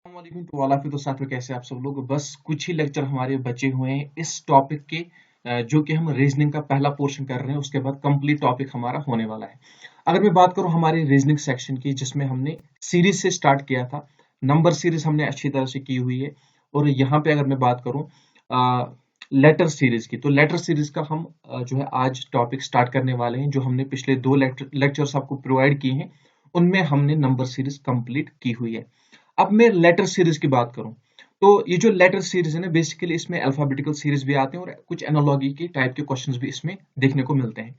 वालेकुम तो वाला फिर तो साथियों कैसे आप सब लोग। बस कुछ ही लेक्चर हमारे बचे हुए हैं इस टॉपिक के, जो कि हम रीजनिंग का पहला पोर्शन कर रहे हैं। उसके बाद कंप्लीट टॉपिक हमारा होने वाला है। अगर मैं बात करूं हमारे रीजनिंग सेक्शन की, जिसमें हमने सीरीज से स्टार्ट किया था, नंबर सीरीज हमने अच्छी तरह से की हुई है। और यहाँ पे अगर मैं बात करूं लेटर सीरीज की, तो लेटर सीरीज का हम जो है आज टॉपिक स्टार्ट करने वाले हैं। जो हमने पिछले दो लेक्चर्स आपको प्रोवाइड किए हैं, उनमें हमने नंबर सीरीज कंप्लीट की हुई है। अब मैं लेटर सीरीज की बात करूं, तो ये जो लेटर सीरीज है ना, बेसिकली इसमें अल्फाबेटिकल सीरीज भी आते हैं और कुछ एनालॉगी के टाइप के क्वेश्चंस भी इसमें देखने को मिलते हैं।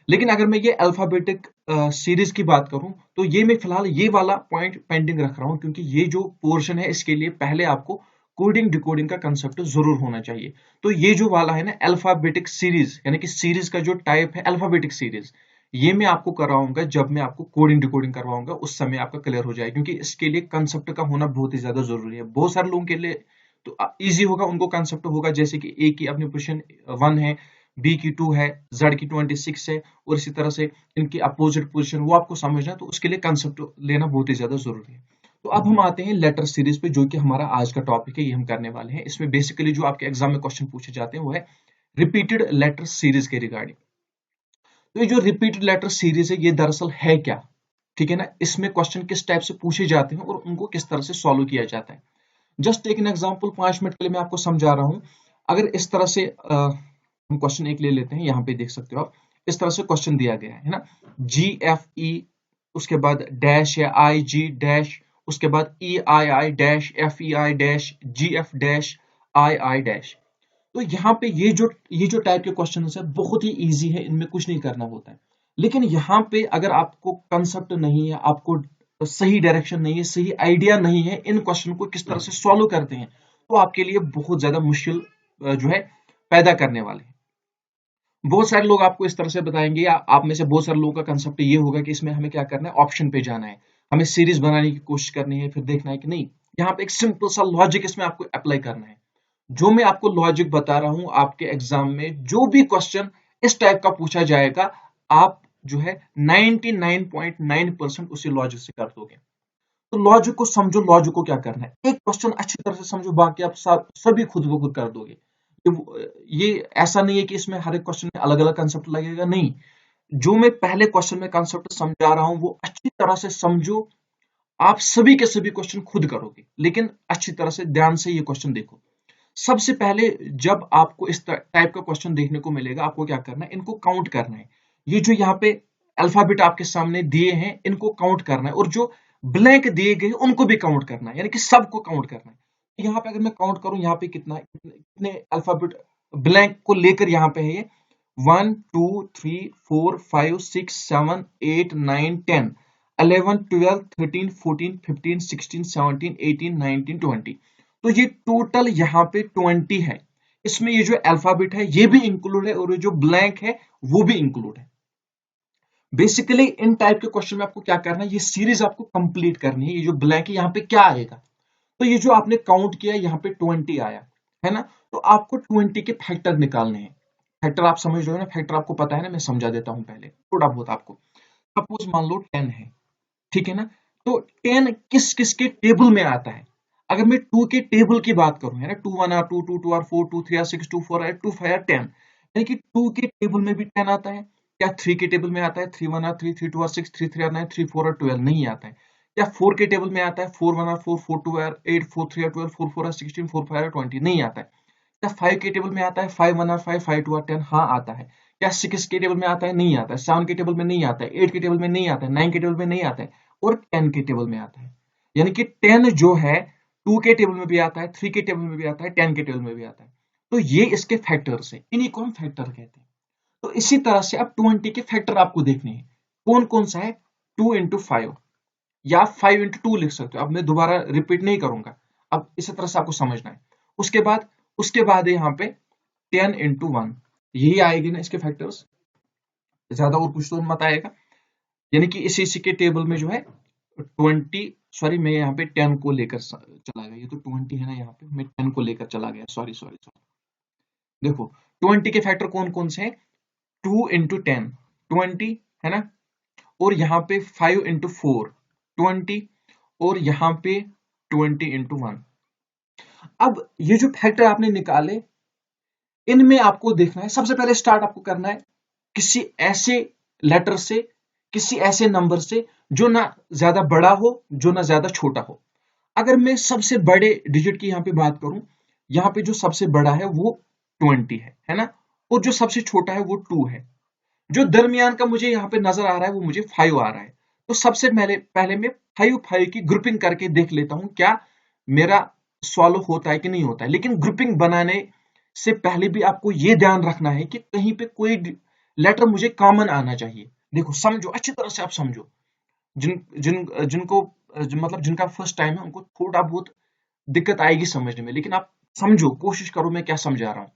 लेकिन अगर मैं ये अल्फाबेटिक सीरीज की बात करूं, तो ये मैं फिलहाल ये वाला पॉइंट पेंडिंग रख रहा हूं, क्योंकि ये जो पोर्शन है इसके लिए पहले आपको कोडिंग डिकोडिंग का कंसेप्ट जरूर होना चाहिए। तो ये जो वाला है ना अल्फाबेटिक सीरीज, यानी कि सीरीज का जो टाइप है अल्फाबेटिक सीरीज, ये मैं आपको कराऊंगा जब मैं आपको कोडिंग डिकोडिंग करवाऊंगा, उस समय आपका क्लियर हो जाएगा। क्योंकि इसके लिए कंसेप्ट का होना बहुत ही ज्यादा जरूरी है। बहुत सारे लोगों के लिए तो इजी होगा, उनको कंसेप्ट होगा, जैसे कि ए की अपनी पोजीशन 1 है, बी की 2 है, जेड की 26 है, और इसी तरह से इनकी अपोजिट पोजीशन वो आपको समझना है। तो उसके लिए कंसेप्ट लेना बहुत ही ज्यादा जरूरी है। तो अब हम आते हैं लेटर सीरीज पे, जो कि हमारा आज का टॉपिक है, ये हम करने वाले हैं। इसमें बेसिकली जो आपके एग्जाम में क्वेश्चन पूछे जाते हैं वो है रिपीटेड लेटर सीरीज के रिगार्डिंग। तो ये जो रिपीटेड लेटर सीरीज है, ये दरअसल है क्या, ठीक है ना। इसमें क्वेश्चन किस टाइप से पूछे जाते हैं और उनको किस तरह से सॉल्व किया जाता है। Just take an example, 5 minute के लिए मैं आपको समझा रहा हूं। अगर इस तरह से हम क्वेश्चन एक ले लेते हैं, यहाँ पे देख सकते हो आप। इस तरह से क्वेश्चन दिया गया है ना, जी एफ ई, उसके बाद डैश या आई जी डैश, उसके बाद E I I dash, F E I dash, G F dash, I I dash. तो यहाँ पे ये जो टाइप के क्वेश्चन है बहुत ही इजी है, इनमें कुछ नहीं करना होता है। लेकिन यहाँ पे अगर आपको कंसेप्ट नहीं है, आपको सही डायरेक्शन नहीं है, सही आइडिया नहीं है इन क्वेश्चन को किस तरह से सॉल्व करते हैं, तो आपके लिए बहुत ज्यादा मुश्किल जो है पैदा करने वाले हैं। बहुत सारे लोग आपको इस तरह से बताएंगे, या आप में से बहुत सारे लोगों का कंसेप्ट ये होगा कि इसमें हमें क्या करना है, ऑप्शन पे जाना है, हमें सीरीज बनाने की कोशिश करनी है, फिर देखना है कि नहीं। यहाँ पे एक सिंपल सा लॉजिक इसमें आपको अप्लाई करना है। जो मैं आपको लॉजिक बता रहा हूं, आपके एग्जाम में जो भी क्वेश्चन इस टाइप का पूछा जाएगा, आप जो है 99.9% उसी लॉजिक से कर दोगे। तो लॉजिक को समझो, लॉजिक को क्या करना है, एक क्वेश्चन अच्छी तरह से समझो, बाकी आप सभी खुद ब खुद कर दोगे। ये ऐसा नहीं है कि इसमें हर एक क्वेश्चन में अलग अलग कंसेप्ट लगेगा, नहीं। जो मैं पहले क्वेश्चन में कंसेप्ट समझा रहा हूं, वो अच्छी तरह से समझो। आप सभी के सभी क्वेश्चन खुद करोगे, लेकिन अच्छी तरह से ध्यान से ये क्वेश्चन देखो। सबसे पहले जब आपको इस टाइप का क्वेश्चन देखने को मिलेगा, आपको क्या करना है, इनको काउंट करना है। ये जो यहाँ पे अल्फाबेट आपके सामने दिए हैं, इनको काउंट करना है, और जो ब्लैंक दिए गए उनको भी काउंट करना है, यानी कि सबको काउंट करना है। यहाँ पे अगर मैं काउंट करूं, यहाँ पे कितने अल्फाबेट ब्लैंक को लेकर यहाँ पे है ये, 1 2 3 4 5 6 7 8 9 10 11 12 13 14 15 16 17 18 19 20। तो ये टोटल यहाँ पे 20 है। इसमें ये जो अल्फाबेट है ये भी इंक्लूड है, और ये जो ब्लैंक है वो भी इंक्लूड है। बेसिकली इन टाइप के क्वेश्चन में आपको क्या करना है, ये सीरीज आपको कंप्लीट करनी है। ये जो ब्लैंक है यहाँ पे क्या आएगा, तो ये जो आपने काउंट किया यहाँ पे 20 आया है ना। तो आपको 20 के फैक्टर निकालने हैं। फैक्टर आप समझ रहे हो ना, फैक्टर आपको पता है ना, मैं समझा देता हूं पहले थोड़ा बहुत आपको। सपोज मान लो 10 है, ठीक है ना। तो 10 किस किस के टेबल में आता है। अगर मैं 2 के टेबल की बात करूं, है ना, 2 1 are 2 2 2 are 4 2 3 are 6 2 4 are 2 5 are 10, यानी कि 2 के टेबल में भी 10 आता है। क्या 3 के टेबल में आता है, 3 1 आर 3 3 2 आर 6 3 3 आर 9 3 4 आर 12, नहीं आता है। क्या 4 के टेबल में आता है, 4 1 are 4 4 2 are 8 4 3 are 12 4 4 are 16 4 5 are 20, नहीं आता है। क्या 5 के टेबल में आता है, 5 1 आर 5 5 2 आर 10, हाँ आता है। क्या 6 के टेबल में आता है, नहीं आता है। 7 के टेबल में नहीं आता है, 8 के टेबल में नहीं आता है, 9 के टेबल में नहीं आता है, और 10 के टेबल में आता है। यानी कि 10 जो है 2 के टेबल में भी आता है, 3 के टेबल में भी आता है, 10 के टेबल में भी आता है। तो ये इसके फैक्टर्स है, इन्हीं को हम फैक्टर कहते हैं। तो इसी तरह से अब 20 के फैक्टर आपको देखने हैं, कौन कौन सा है। 2 इंटू 5, या 5 इंटू 2 लिख सकते हो। अब मैं दोबारा रिपीट नहीं करूंगा, अब इसी तरह से आपको समझना है। उसके बाद यहाँ पे 10 इंटू 1, यही आएगी ना इसके फैक्टर्स, ज्यादा और कुछ तो मत आएगा। यानी कि इसी के टेबल में जो है 20, सॉरी मैं यहाँ पे 10 को लेकर चला गया, ये तो 20 है ना, यहाँ पे मैं 10 को लेकर चला गया, सॉरी सॉरी सॉरी। देखो 20 के फैक्टर कौन कौन से हैं, 2 इंटू 10 20 है ना, और यहाँ पे 5 इंटू 4 20, और यहाँ पे 20 इंटू 1। अब ये जो फैक्टर आपने निकाले, इनमें आपको देखना है, सबसे पहले स्टार्ट आपको करना है किसी ऐसे लेटर से, किसी ऐसे नंबर से जो ना ज्यादा बड़ा हो, जो ना ज्यादा छोटा हो। अगर मैं सबसे बड़े डिजिट की यहाँ पे बात करूं, यहाँ पे जो सबसे बड़ा है वो 20 है ना, और जो सबसे छोटा है वो 2 है। जो दरमियान का मुझे यहाँ पे नजर आ रहा है वो मुझे 5 आ रहा है। तो सबसे पहले पहले मैं 5 की ग्रुपिंग करके देख लेता हूँ क्या मेरा सॉल्व होता है कि नहीं होता है। लेकिन ग्रुपिंग बनाने से पहले भी आपको ये ध्यान रखना है कि कहीं पे कोई लेटर मुझे कॉमन आना चाहिए। देखो समझो, अच्छी तरह से आप समझो। जिन जिन जिनको मतलब जिनका फर्स्ट टाइम है उनको थोड़ा बहुत दिक्कत आएगी समझने में, लेकिन आप समझो, कोशिश करो मैं क्या समझा रहा हूँ।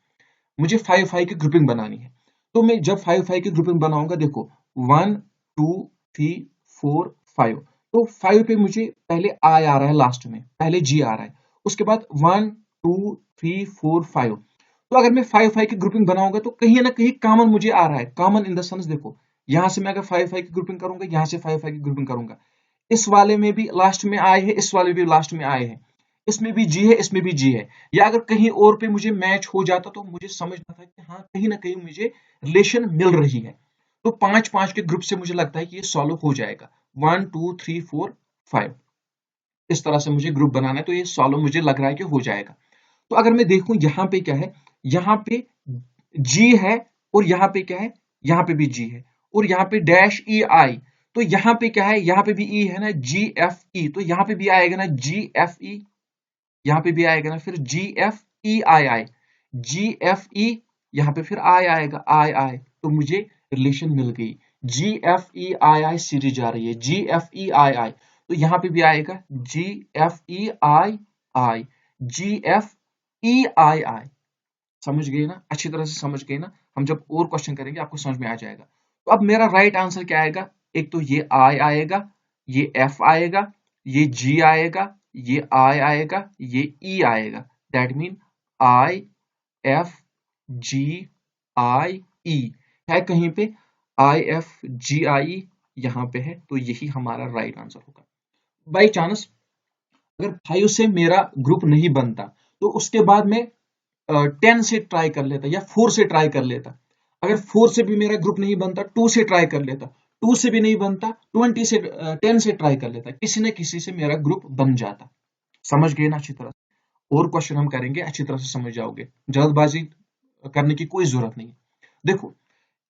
मुझे 5 की ग्रुपिंग बनानी है, तो मैं जब 5 की ग्रुपिंग बनाऊंगा, देखो 1 2 3 4 5। तो 5 पे मुझे पहले आई आ रहा है, लास्ट में पहले जी आ रहा है, उसके बाद 1 2 3 4 5। तो अगर मैं 5 की ग्रुपिंग बनाऊंगा तो कहीं ना कहीं कॉमन मुझे आ रहा है। कॉमन इन द सेंस, देखो यहां से मैं अगर 5 की ग्रुपिंग करूंगा, यहां से 5 की ग्रुपिंग करूंगा, इस वाले में भी लास्ट में आए हैं, इस वाले भी लास्ट में आए हैं, इसमें भी जी है, इसमें भी जी है। या अगर कहीं और पे मुझे मैच हो जाता तो मुझे समझना था कि हाँ कहीं ना कहीं मुझे रिलेशन मिल रही है। तो 5 के ग्रुप से मुझे लगता है कि ये सॉल्व हो जाएगा। 1 2 3 4 5, इस तरह से मुझे ग्रुप बनाना है, तो ये सॉल्व मुझे लग रहा है कि हो जाएगा। तो अगर मैं देखूं यहाँ पे क्या है, यहाँ पे जी है, और यहाँ पे क्या है, यहाँ पे भी जी है, और यहाँ पे डैश ई आई। तो यहाँ पे क्या है, यहाँ पे भी ई है ना, जी एफ ई, तो यहाँ पे भी आएगा ना जी एफ ई, यहाँ पे भी आएगा ना फिर जी F E I I, ji F E, यहाँ पे फिर आई आएगा, आई आई। तो मुझे रिलेशन मिल गई, जी F E I I series आ रही है, जी एफ ई आई आई। तो यहाँ पे भी आएगा जी F E I I, ji F E I आई। समझ गए ना, अच्छी तरह से समझ गए ना। हम जब और क्वेश्चन करेंगे आपको समझ में आ जाएगा। तो अब मेरा राइट आंसर क्या आएगा, एक तो ये आई आएगा, ये एफ आएगा, ये जी आएगा, ये आई आएगा, ये ई आएगा। That mean I F G I E है कहीं पे, आई एफ जी आई यहाँ पे है, तो यही हमारा राइट आंसर होगा। बाई चांस अगर 5 से मेरा ग्रुप नहीं बनता तो उसके बाद मैं 10 से ट्राई कर लेता या 4 से ट्राई कर लेता। अगर 4 से भी मेरा ग्रुप नहीं बनता, 2 से ट्राई कर लेता, 2 से भी नहीं बनता, 20 से 10 से ट्राई कर लेता, किसी न किसी से मेरा ग्रुप बन जाता। समझ गए ना अच्छी तरह से। और क्वेश्चन हम करेंगे, अच्छी तरह से समझ जाओगे, जल्दबाजी करने की कोई जरूरत नहीं है। देखो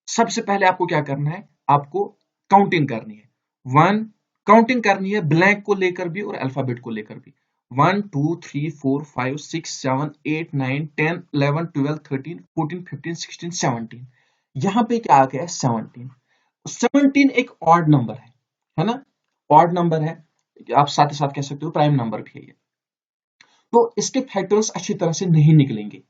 सबसे पहले आपको क्या करना है, आपको काउंटिंग करनी है। वन, काउंटिंग करनी है ब्लैंक को लेकर भी और अल्फाबेट को लेकर भी। 1 2 3 4 5 6 7 8 9 10 11 12 13 14 15 16 17। यहाँ पे क्या आ गया है, 17। 17 एक ऑड नंबर है ना, ऑड नंबर है, आप साथ ही साथ कह सकते हो प्राइम नंबर भी है ये। तो इसके फैक्टर्स अच्छी तरह से नहीं निकलेंगे,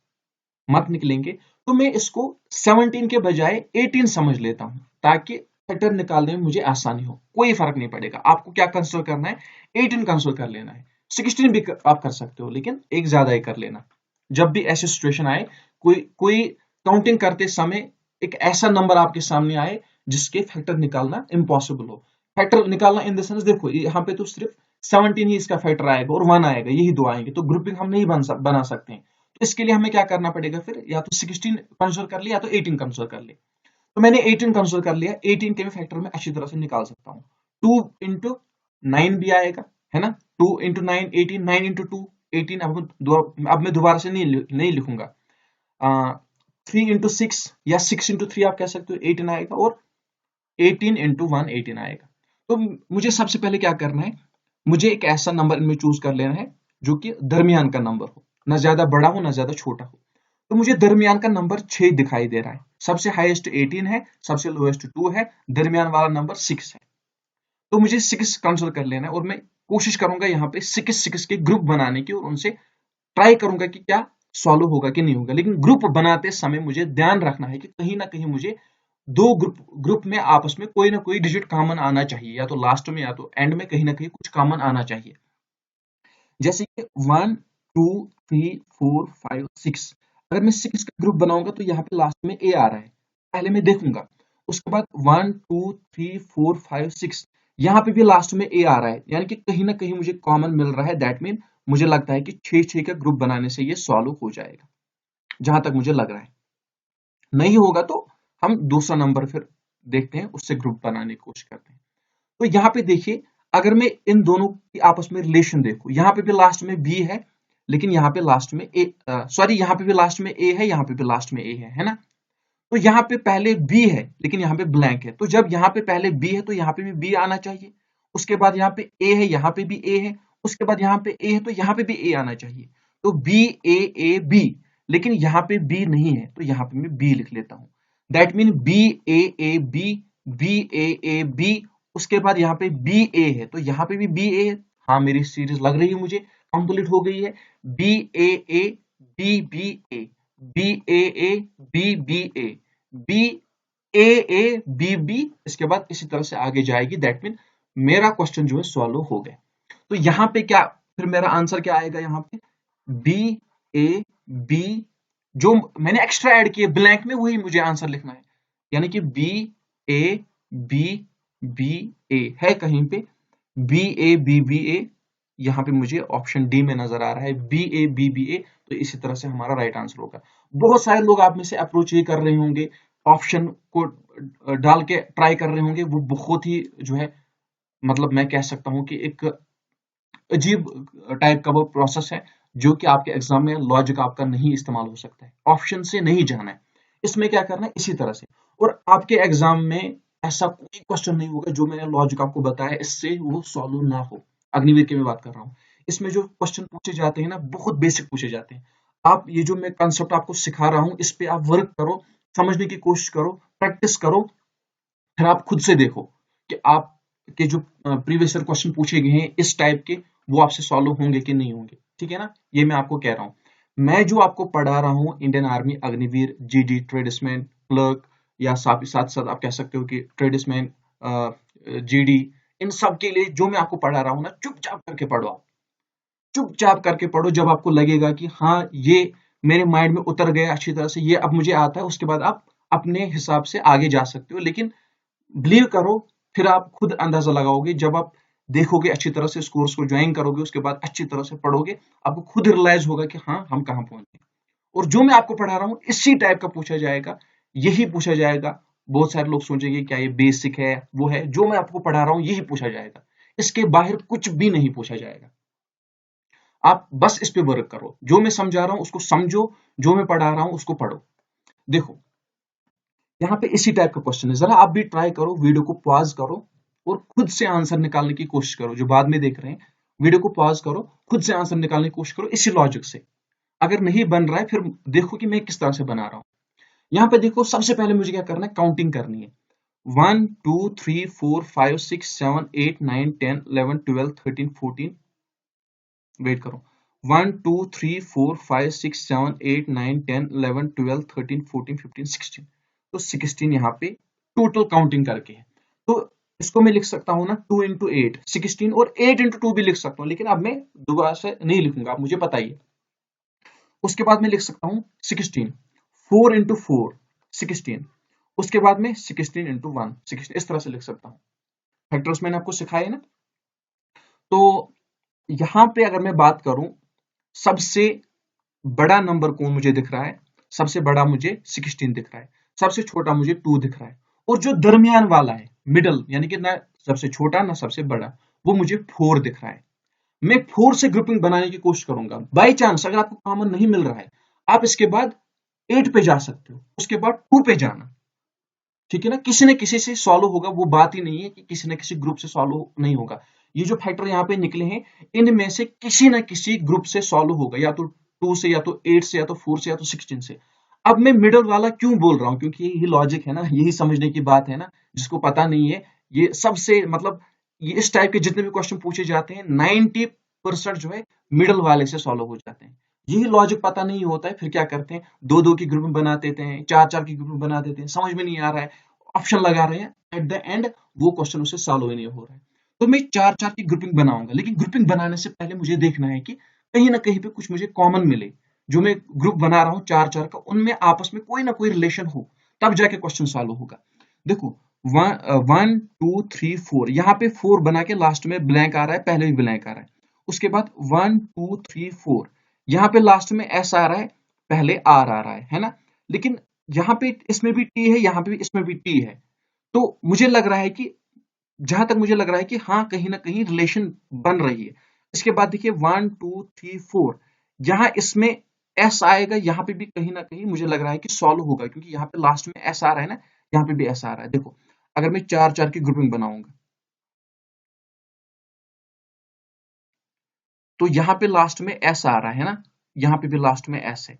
मत निकलेंगे। तो मैं इसको 17 के बजाय 18 समझ लेता हूं, ताकि फैक्टर निकालने में मुझे आसानी हो। कोई फर्क नहीं पड़ेगा, आपको क्या कंसिडर करना है, 18 कंसिडर कर लेना है। 16 भी आप कर सकते हो, लेकिन एक ज्यादा ही कर लेना। जब भी ऐसी सिचुएशन आए, कोई कोई काउंटिंग करते समय एक ऐसा नंबर आपके सामने आए जिसके फैक्टर निकालना इम्पॉसिबल हो। फैक्टर निकालना इन द सेंस, देखो यहाँ पे तो सिर्फ 17 ही इसका फैक्टर आएगा और 1 आएगा, यही दो आएंगे, तो ग्रुपिंग हम नहीं बना सकते हैं। तो इसके लिए हमें क्या करना पड़ेगा फिर, या तो 16 कंसिडर कर ले या तो 18 कंसिडर कर ले। तो मैंने 18 कंसिडर कर लिया, 18 के फैक्टर में अच्छी तरह से निकाल सकता हूँ। 2 इंटू 9 भी आएगा, है ना, 2 इंटू 9 18, 9 इंटू 2 18। अब मैं दोबारा से नहीं लिखूंगा। 3 इंटू 6 या 6 इंटू 3 आप कह सकते हो, 18 आएगा, और 18 इंटू 1 18 आएगा। तो मुझे सबसे पहले क्या करना है, मुझे एक ऐसा नंबर इनमें चूज कर लेना है जो कि दरमियान का नंबर हो, ना ज्यादा बड़ा हो ना ज्यादा छोटा हो। तो मुझे दरमियान का नंबर 6 दिखाई दे रहा है। सबसे हाईएस्ट 18 है, सबसे लोएस्ट 2 है, दरमियान वाला नंबर 6 है। तो मुझे 6 कंसिडर कर लेना है, और मैं कोशिश करूंगा यहाँ पे 6 के ग्रुप बनाने की, और उनसे ट्राई करूंगा कि क्या सॉल्व होगा कि नहीं होगा। लेकिन ग्रुप बनाते समय मुझे ध्यान रखना है कि कहीं ना कहीं मुझे दो ग्रुप में आपस में कोई ना कोई डिजिट कॉमन आना चाहिए, या तो लास्ट में या तो एंड में कहीं ना कहीं कुछ कॉमन आना चाहिए। जैसे कि 1 2 3 4 5 6, अगर मैं 6 का ग्रुप बनाऊंगा तो यहाँ पे लास्ट में ए आ रहा है, पहले मैं देखूंगा। उसके बाद 1 2 3 4 5 6, यहाँ पे भी लास्ट में ए आ रहा है, यानी कि कहीं ना कहीं मुझे कॉमन मिल रहा है। दैट मीन मुझे लगता है कि 6-6 का ग्रुप बनाने से ये सॉल्व हो जाएगा, जहां तक मुझे लग रहा है। नहीं होगा तो हम दूसरा नंबर फिर देखते हैं, उससे ग्रुप बनाने की कोशिश करते हैं। तो यहाँ पे देखिए, अगर मैं इन दोनों की आपस में रिलेशन देखूं, यहाँ पे भी लास्ट में बी है, लेकिन यहाँ पे लास्ट में ए, सॉरी यहाँ पे भी लास्ट में ए है, यहाँ पे भी लास्ट में ए है ना। तो यहाँ पे पहले बी है लेकिन यहाँ पे ब्लैंक है, तो जब यहाँ पे पहले बी है तो यहाँ पे भी बी आना चाहिए। उसके बाद यहाँ पे ए है, यहाँ पे भी ए है, उसके बाद यहाँ पे ए है तो यहाँ पे भी ए आना चाहिए। तो बी ए बी, लेकिन यहाँ पे बी नहीं है तो यहाँ पे मैं बी लिख लेता हूँ। That mean B A B, B A B. उसके बाद यहाँ पे बी ए है तो यहाँ पे भी बी ए है। हाँ, मेरी सीरीज लग रही है मुझे कंप्लीट हो गई है। B A B B A, B A B B A, B A B B, इसके बाद इसी तरह से आगे जाएगी। दैट मीन मेरा क्वेश्चन जो है सॉल्व हो गया। तो यहाँ पे क्या, फिर मेरा आंसर क्या आएगा, यहाँ पे बी ए बी, जो मैंने एक्स्ट्रा ऐड किए ब्लैंक में वही मुझे आंसर लिखना है। यानी कि बी ए बी बी ए है कहीं पे, बी ए बी ए, यहाँ पे मुझे ऑप्शन डी में नजर आ रहा है बी ए बी ए। तो इसी तरह से हमारा राइट आंसर होगा। बहुत सारे लोग आप में से अप्रोच ये कर रहे होंगे, ऑप्शन को डाल के ट्राई कर रहे होंगे, वो बहुत ही जो है, मतलब मैं कह सकता हूँ कि एक अजीब टाइप का वो प्रोसेस है, जो कि आपके एग्जाम में लॉजिक आपका नहीं इस्तेमाल हो सकता है, ऑप्शन से नहीं जाना है। इसमें क्या करना है, इसी तरह से। और आपके एग्जाम में ऐसा कोई क्वेश्चन नहीं होगा जो मैंने लॉजिक आपको बताया इससे वो सॉल्व ना हो। अग्निवीर की मैं बात कर रहा हूँ, इसमें जो क्वेश्चन पूछे जाते हैं ना, बहुत बेसिक पूछे जाते हैं। आप ये जो मैं कंसेप्ट आपको सिखा रहा हूँ, इस पे आप वर्क करो, समझने की कोशिश करो, प्रैक्टिस करो, फिर आप खुद से देखो कि आप के जो प्रीवियस ईयर क्वेश्चन पूछे गए हैं इस टाइप के, वो आपसे सॉल्व होंगे कि नहीं होंगे। ठीक है ना, ये मैं आपको कह रहा हूँ। मैं जो आपको पढ़ा रहा हूँ, Indian army, Agniveer, GD, tradesman, clerk, या साथ साथ आप कह सकते हो कि ट्रेड्समैन, जीडी, इन सब के लिए जो मैं आपको पढ़ा रहा हूँ ना, चुपचाप करके पढ़ो आप, चुपचाप करके पढ़ो। जब आपको लगेगा कि हाँ ये मेरे माइंड में उतर गया अच्छी तरह से, ये अब मुझे आता है, उसके बाद आप अपने हिसाब से आगे जा सकते हो। लेकिन बिलीव करो, फिर आप खुद अंदाजा लगाओगे, जब आप देखोगे अच्छी तरह से, इस कोर्स को ज्वाइन करोगे, उसके बाद अच्छी तरह से पढ़ोगे, आपको खुद रियलाइज होगा कि हाँ हम कहाँ पहुंचे। और जो मैं आपको पढ़ा रहा हूँ इसी टाइप का पूछा जाएगा, यही पूछा जाएगा। बहुत सारे लोग सोचेंगे क्या ये बेसिक है, वो है, जो मैं आपको पढ़ा रहा हूँ यही पूछा जाएगा, इसके बाहर कुछ भी नहीं पूछा जाएगा। आप बस इस पे वर्क करो, जो मैं समझा रहा हूँ उसको समझो, जो मैं पढ़ा रहा हूँ उसको पढ़ो। देखो यहाँ पे इसी टाइप का क्वेश्चन है, जरा आप भी ट्राई करो, वीडियो को पॉज करो और खुद से आंसर निकालने की कोशिश करो। जो बाद में देख रहे हैं, वीडियो को पॉज करो, खुद से आंसर निकालने की कोशिश करो इसी लॉजिक से। अगर नहीं बन रहा है फिर देखो कि मैं किस तरह से बना रहा हूँ। यहाँ पे देखो, सबसे पहले मुझे क्या करना है, काउंटिंग करनी है। 1 2 3 4 5 6 7 8 9 10 11 12 13 14, वेट करो, 1 2 3 4 5 6 7 8 9 10 11 12 13 14 15 16। तो 16 यहाँ पे टोटल काउंटिंग करके है। तो इसको मैं लिख सकता हूँ ना 2 इंटू 8 16, और 8 इंटू 2 भी लिख सकता हूँ, लेकिन अब मैं दोबारा से नहीं लिखूंगा, आप मुझे बताइए। उसके बाद मैं लिख सकता हूँ 16, 4 इंटू 4 16, उसके बाद में 16 इंटू 1 16, इस तरह से लिख सकता हूँ। फैक्टर्स मैंने आपको सिखाए ना। तो यहाँ पे अगर मैं बात करूं, सबसे बड़ा नंबर कौन मुझे दिख रहा है, सबसे बड़ा मुझे 16 दिख रहा है, सबसे छोटा मुझे 2 दिख रहा है, और जो दरमियान वाला है, मिडल, यानी कि ना सबसे छोटा ना सबसे बड़ा, वो मुझे 4 दिख रहा है। मैं 4 से ग्रुपिंग बनाने की कोशिश करूंगा। बाई चांस अगर आपको कॉमन नहीं मिल रहा है, आप इसके बाद 8 पे जा सकते हो, उसके बाद 2 पे जाना। ठीक है ना, किसी न किसी से सॉल्व होगा, वो बात ही नहीं है कि किसी न किसी ग्रुप से सॉल्व नहीं होगा। ये जो फैक्टर यहाँ पे निकले हैं, इनमें से किसी न किसी ग्रुप से सॉल्व होगा, या तो 2 से, या तो 8 से, या तो 4 से, या तो 16 से। अब मैं मिडल वाला क्यों बोल रहा हूँ, क्योंकि यही लॉजिक है ना, यही समझने की बात है ना। जिसको पता नहीं है, ये सबसे मतलब ये इस टाइप के जितने भी क्वेश्चन पूछे जाते हैं 90% जो है मिडल वाले से सॉल्व हो जाते हैं। यही लॉजिक पता नहीं होता है, फिर क्या करते हैं, 2-2 की ग्रुप में बना देते हैं, 4-4 की ग्रुप में बना देते हैं, समझ में नहीं आ रहा है, ऑप्शन लगा रहे हैं, एट द एंड वो क्वेश्चन उससे सॉल्व ही नहीं हो रहा है। तो मैं 4-4 की ग्रुपिंग बनाऊंगा, लेकिन ग्रुपिंग बनाने से पहले मुझे देखना है कि कहीं ना कहीं पे कुछ मुझे कॉमन मिले। जो मैं ग्रुप बना रहा हूँ 4-4 का, उनमें आपस में कोई ना कोई रिलेशन हो, तब जाके क्वेश्चन सॉल्व होगा। देखो, वन टू थ्री फोर, यहाँ पे 4 बना के लास्ट में ब्लैंक आ रहा है, पहले भी ब्लैंक आ रहा है। उसके बाद 1 2 3 4, यहाँ पे लास्ट में एस आ रहा है, पहले आर आ रहा है ना। लेकिन यहाँ पे इसमें भी टी है, यहाँ पे भी इसमें भी टी है। तो मुझे लग रहा है कि, जहां तक मुझे लग रहा है कि हाँ, कहीं ना कहीं रिलेशन बन रही है। इसके बाद देखिए 1 2 3 4, यहाँ इसमें एस आएगा, यहाँ पे भी कहीं ना कहीं मुझे लग रहा है कि सॉल्व होगा, क्योंकि यहाँ पे लास्ट में एस आ रहा है ना, यहाँ पे भी एस आ रहा है। देखो अगर मैं 4 4 की ग्रुपिंग बनाऊंगा, तो यहाँ पे लास्ट में एस आ रहा है ना, यहाँ पे भी लास्ट में एस है।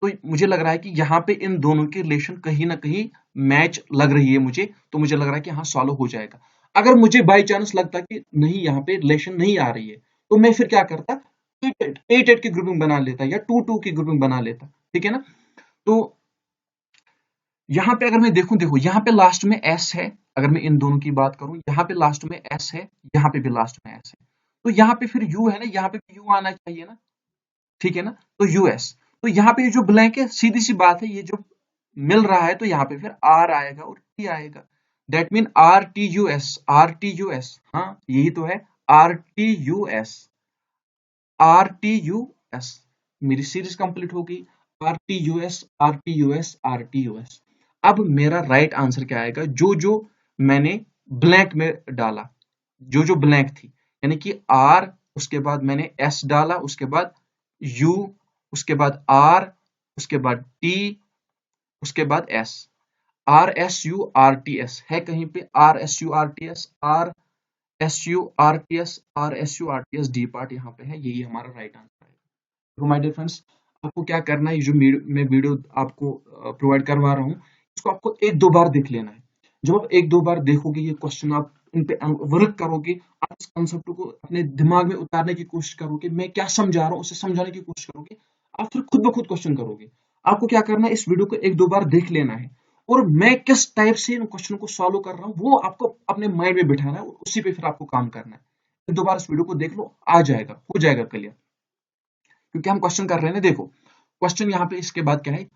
तो मुझे लग रहा है कि यहाँ पे इन दोनों की रिलेशन कहीं ना कहीं मैच लग रही है मुझे, तो मुझे लग रहा है कि हाँ, सॉल्व हो जाएगा। अगर मुझे बाई चांस लगता कि नहीं, यहाँ पे रिलेशन नहीं आ रही है, तो मैं फिर क्या करता, एट एट की ग्रुपिंग बना लेता या टू टू की ग्रुपिंग बना लेता, ठीक है ना। तो यहाँ पे अगर मैं देखूं, देखो यहाँ पे लास्ट में एस है, अगर मैं इन दोनों की बात करूं, यहाँ पे लास्ट में एस है, यहाँ पे भी लास्ट में एस है, तो यहाँ पे फिर यू है ना, यहाँ पे भी यू आना चाहिए ना, ठीक है ना। तो यूएस, तो यहाँ पे जो ब्लैंक है, सीधी सी बात है, ये जो मिल रहा है, तो यहाँ पे फिर आर आएगा और टी आएगा। That mean R T U S, R T U S, हाँ यही तो है, R T U S, R T U S. मेरी सीरीज कंप्लीट होगी, R T U S, R T U S, R T U S. अब मेरा right answer क्या आएगा, जो जो मैंने ब्लैंक में डाला, जो जो ब्लैंक थी, यानी कि आर, उसके बाद मैंने एस डाला, उसके बाद यू, उसके बाद आर, उसके बाद टी, उसके बाद S, R S U R T S है कहीं पे, R S U R T S, R S U R T S, R S U R T S, D part यहाँ पे है, यही हमारा राइट आंसर है। तो माय डियर फ्रेंड्स, आपको क्या करना है, जो मैं वीडियो आपको प्रोवाइड करवा रहा हूँ, इसको आपको एक दो बार देख लेना है। जब आप एक दो बार देखोगे ये क्वेश्चन, आप इन पे वर्क करोगे, आप इस कंसेप्ट को अपने दिमाग में उतारने की कोशिश करोगे, मैं क्या समझा रहा हूँ उसे समझाने की कोशिश करोगे, आप फिर खुद ब खुद क्वेश्चन करोगे। आपको क्या करना है, इस वीडियो को एक दो बार देख लेना है, और मैं किस टाइप से इन क्वेश्चन को सॉल्व कर रहा हूँ वो आपको अपने माइंड में बिठाना है, और उसी पे फिर आपको काम करना है। एक दो बार इस वीडियो को देख लो, आ जाएगा, हो जाएगा क्लियर, क्योंकि हम क्वेश्चन कर रहे हैं ना। देखो क्वेश्चन यहाँ पे इसके बाद क्या है,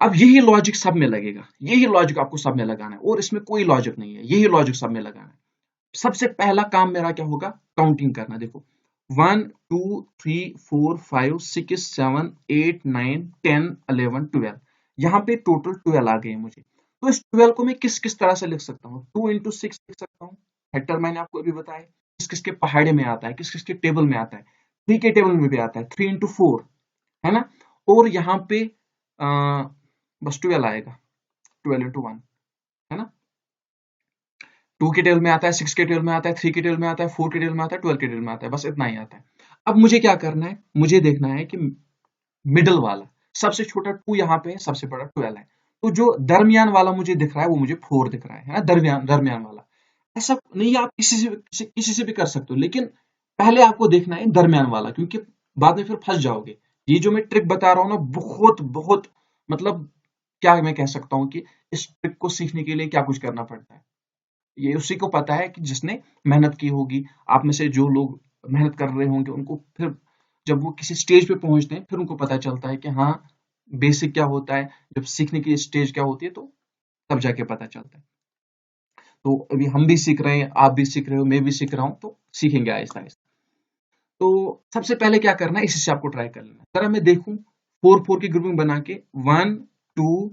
अब यही लॉजिक सब में लगेगा, यही लॉजिक आपको सब में लगाना है, और इसमें कोई लॉजिक नहीं है, यही लॉजिक सब में लगाना है। सबसे पहला काम मेरा क्या होगा, काउंटिंग करना। देखो 1 2 3 4 5 6 7 8 9 10 11 12, यहाँ पे टोटल 12 आ गए मुझे। तो इस 12 को मैं किस किस तरह से लिख सकता हूँ, 2 इंटू 6 लिख सकता हूँ, फैक्टर मैंने आपको अभी बताया, किस किस के पहाड़े में आता है, किस किस के टेबल में आता है, 3 के टेबल में भी आता है, 3 इंटू 4, है ना। और यहाँ पे बस 12 आएगा, 12 इंटू 1, है ना। 2 के टेबल में आता है, 6 के टेबल में आता है, 3 के टेबल में आता है, 4 के टेबल में आता है, 12 के टेबल में आता है, बस इतना ही आता है। अब मुझे क्या करना है, मुझे देखना है कि मिडल वाला, सबसे छोटा 2 यहाँ पे है, सबसे बड़ा 12 है, तो जो दरमियान वाला मुझे दिख रहा है वो मुझे 4 दिख रहा है ना, दरमियान दरमियान वाला। ऐसा नहीं, आप किसी से भी कर सकते हो, लेकिन पहले आपको देखना है दरमियान वाला, क्योंकि बाद में फिर फंस जाओगे। ये जो मैं ट्रिक बता रहा हूँ ना, बहुत बहुत, मतलब क्या मैं कह सकता हूँ कि इस ट्रिक को सीखने के लिए क्या कुछ करना पड़ता है, ये उसी को पता है कि जिसने मेहनत की होगी। आप में से जो लोग मेहनत कर रहे होंगे, उनको फिर जब वो किसी स्टेज पे पहुंचते हैं, फिर उनको पता चलता है कि हाँ, बेसिक क्या होता है, जब सीखने की स्टेज क्या होती है, तो तब जाके पता चलता है। तो अभी हम भी सीख रहे हैं, आप भी सीख रहे हो, मैं भी सीख रहा हूँ, तो सीखेंगे आहिस्ता आहिस्ता। तो सबसे पहले क्या करना है, इसी से आपको ट्राई कर लेना है। अगर मैं देखूं 4 4 की ग्रुपिंग बना के, 1 2,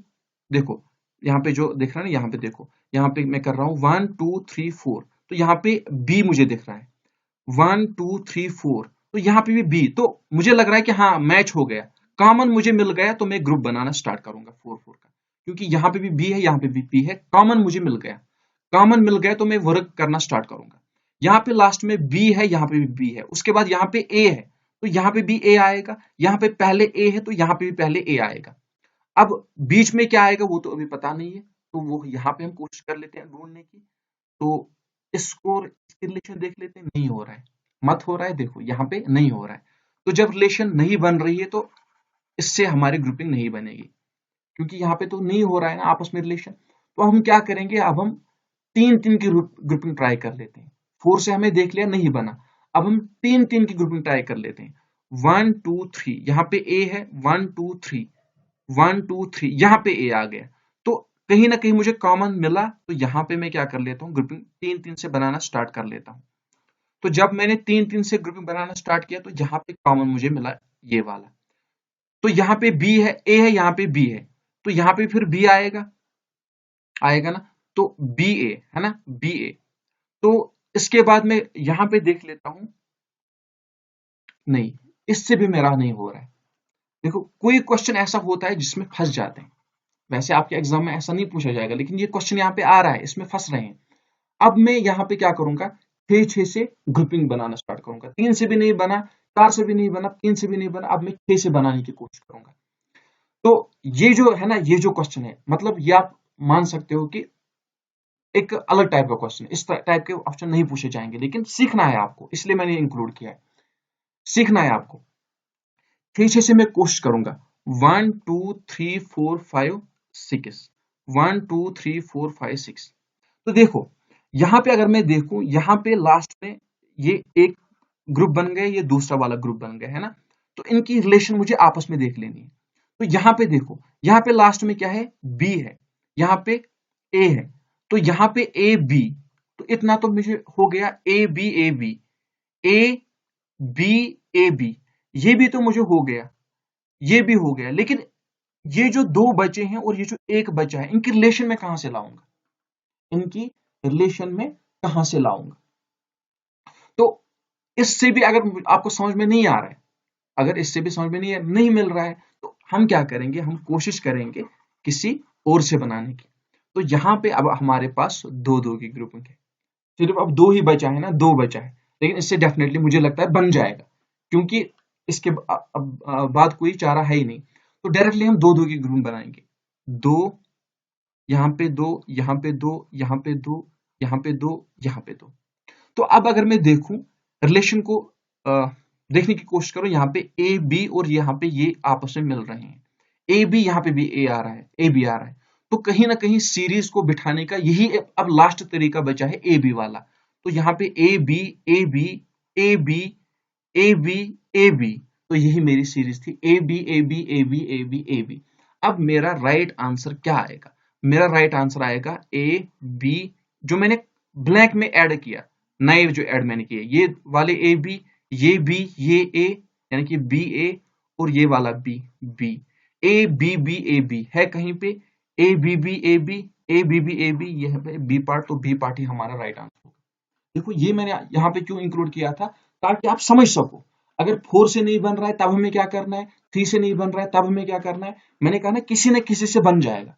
देखो यहाँ पे जो दिख रहा है ना, यहाँ पे देखो, यहाँ पे मैं कर रहा हूँ 1 2 3 4, तो यहाँ पे बी मुझे दिख रहा है, 1 2 3 4, तो यहाँ पे भी बी, तो मुझे लग रहा है कि हाँ, मैच हो गया, कॉमन मुझे मिल गया, तो मैं ग्रुप बनाना स्टार्ट करूंगा 4 4 का, क्योंकि यहाँ पे भी बी है, यहाँ पे भी बी है, कॉमन मुझे मिल गया, कॉमन मिल गया, तो मैं वर्क करना स्टार्ट करूंगा। यहाँ पे लास्ट में बी है, यहाँ पे भी बी है, उसके बाद यहाँ पे ए है, तो यहाँ पे भी ए आएगा, यहाँ पे पहले ए है, तो यहाँ पे भी पहले ए आएगा। अब बीच में क्या आएगा वो तो अभी पता नहीं है, तो वो यहाँ पे हम कोशिश कर लेते हैं ढूंढने की। तो इसको, इसकी रिलेशन देख लेते हैं, नहीं हो रहा है, मत हो रहा है, देखो यहाँ पे नहीं हो रहा है। तो जब रिलेशन नहीं बन रही है, तो इससे हमारी ग्रुपिंग नहीं बनेगी, क्योंकि यहाँ पे तो नहीं हो रहा है ना आपस में रिलेशन। तो हम क्या करेंगे, अब हम 3 3 की ग्रुपिंग ट्राई कर लेते हैं। 4 से हमें देख लिया नहीं बना, अब हम 3 3 की ग्रुपिंग ट्राई कर लेते हैं। 1 2 3, यहाँ पे ए है, 1 2 3, 1 2 3, यहाँ पे ए आ गया, तो कहीं ना कहीं मुझे कॉमन मिला, तो यहाँ पे मैं क्या कर लेता हूँ, ग्रुपिंग 3-3 से बनाना स्टार्ट कर लेता हूँ। तो जब मैंने 3-3 से ग्रुपिंग बनाना स्टार्ट किया तो यहाँ पे कॉमन मुझे मिला ये वाला। तो यहाँ पे बी है, ए है, यहाँ पे बी है, तो यहाँ पे फिर बी आएगा, आएगा ना, तो बी ए है ना, बी ए। तो इसके बाद मैं यहाँ पे देख लेता हूँ, नहीं, इससे भी मेरा नहीं हो रहा है। देखो कोई क्वेश्चन ऐसा होता है जिसमें फंस जाते हैं, वैसे आपके एग्जाम में ऐसा नहीं पूछा जाएगा, लेकिन ये क्वेश्चन यहाँ पे आ रहा है, इसमें फंस रहे हैं। अब मैं यहाँ पे क्या करूंगा, 6-6 से ग्रुपिंग बनाना स्टार्ट करूंगा। 3 से भी नहीं बना, 4 से भी नहीं बना, 3 से भी नहीं बना, अब मैं 6 से बनाने की कोशिश करूंगा। तो ये जो है ना, ये जो क्वेश्चन है, मतलब ये आप मान सकते हो कि एक अलग टाइप का क्वेश्चन, इस टाइप के ऑप्शन नहीं पूछे जाएंगे, लेकिन सीखना है आपको, इसलिए मैंने इंक्लूड किया है, सीखना है आपको। 6-6 से मैं कोशिश करूंगा, 1 2 3 4 5 6, 1 2 3 4 5 6। तो देखो यहाँ पे अगर मैं देखूं, यहाँ पे लास्ट में ये एक ग्रुप बन गए, ये दूसरा वाला ग्रुप बन गया है ना, तो इनकी रिलेशन मुझे आपस में देख लेनी है। तो यहाँ पे देखो, यहाँ पे लास्ट में क्या है, बी है, यहाँ पे ए है, तो यहाँ पे ए बी, तो इतना तो मुझे हो गया, A B A B, A B A B, ये भी तो मुझे हो गया, ये भी हो गया, लेकिन ये जो दो बचे हैं और ये जो एक बचा है, इनकी रिलेशन में कहां से लाऊंगा, इनकी रिलेशन में कहां से लाऊंगा। तो इससे भी अगर आपको समझ में नहीं आ रहा है, अगर इससे भी समझ में नहीं मिल रहा है, तो हम क्या करेंगे, हम कोशिश करेंगे किसी और से बनाने की। तो यहाँ पे अब हमारे पास दो दो की ग्रुपिंग है, सिर्फ अब दो ही बचा है ना, दो बचा है, लेकिन इससे डेफिनेटली मुझे लगता है बन जाएगा, क्योंकि इसके अब बाद कोई चारा है ही नहीं। तो डायरेक्टली हम दो दो की ग्रुपिंग बनाएंगे, दो, यहाँ पे दो, यहाँ पे दो, यहाँ पे दो, यहाँ पे दो, यहाँ पे दो। तो अब अगर मैं देखूं रिलेशन को, देखने की कोशिश करूं, यहाँ पे ए बी और यहाँ पे ये आपस में मिल रहे हैं, ए बी, यहाँ पे भी ए आ रहा है, ए बी आ रहा है, तो कहीं ना कहीं सीरीज को बिठाने का यही अब लास्ट तरीका बचा है, ए बी वाला। तो यहाँ पे A B A B A B A B A B, तो यही मेरी सीरीज थी, A B A B A B A B A B. अब मेरा राइट आंसर क्या आएगा, मेरा राइट आंसर आएगा ए बी, जो मैंने ब्लैंक में ऐड किया, नए जो ऐड मैंने किए, ये वाले ए बी, ये बी, ये ए, यानी कि बी ए, और ये वाला B, B, A B B A B है कहीं पे, A B B A B, A B B A B, ये है बी पार्ट, तो बी पार्ट ही हमारा राइट आंसर होगा। देखो ये मैंने यहाँ पे क्यों इंक्लूड किया था, ताकि आप समझ सको, अगर 4 से नहीं बन रहा है तब हमें क्या करना है, 3 से नहीं बन रहा है तब हमें क्या करना है, मैंने कहा ना किसी न किसी से बन जाएगा।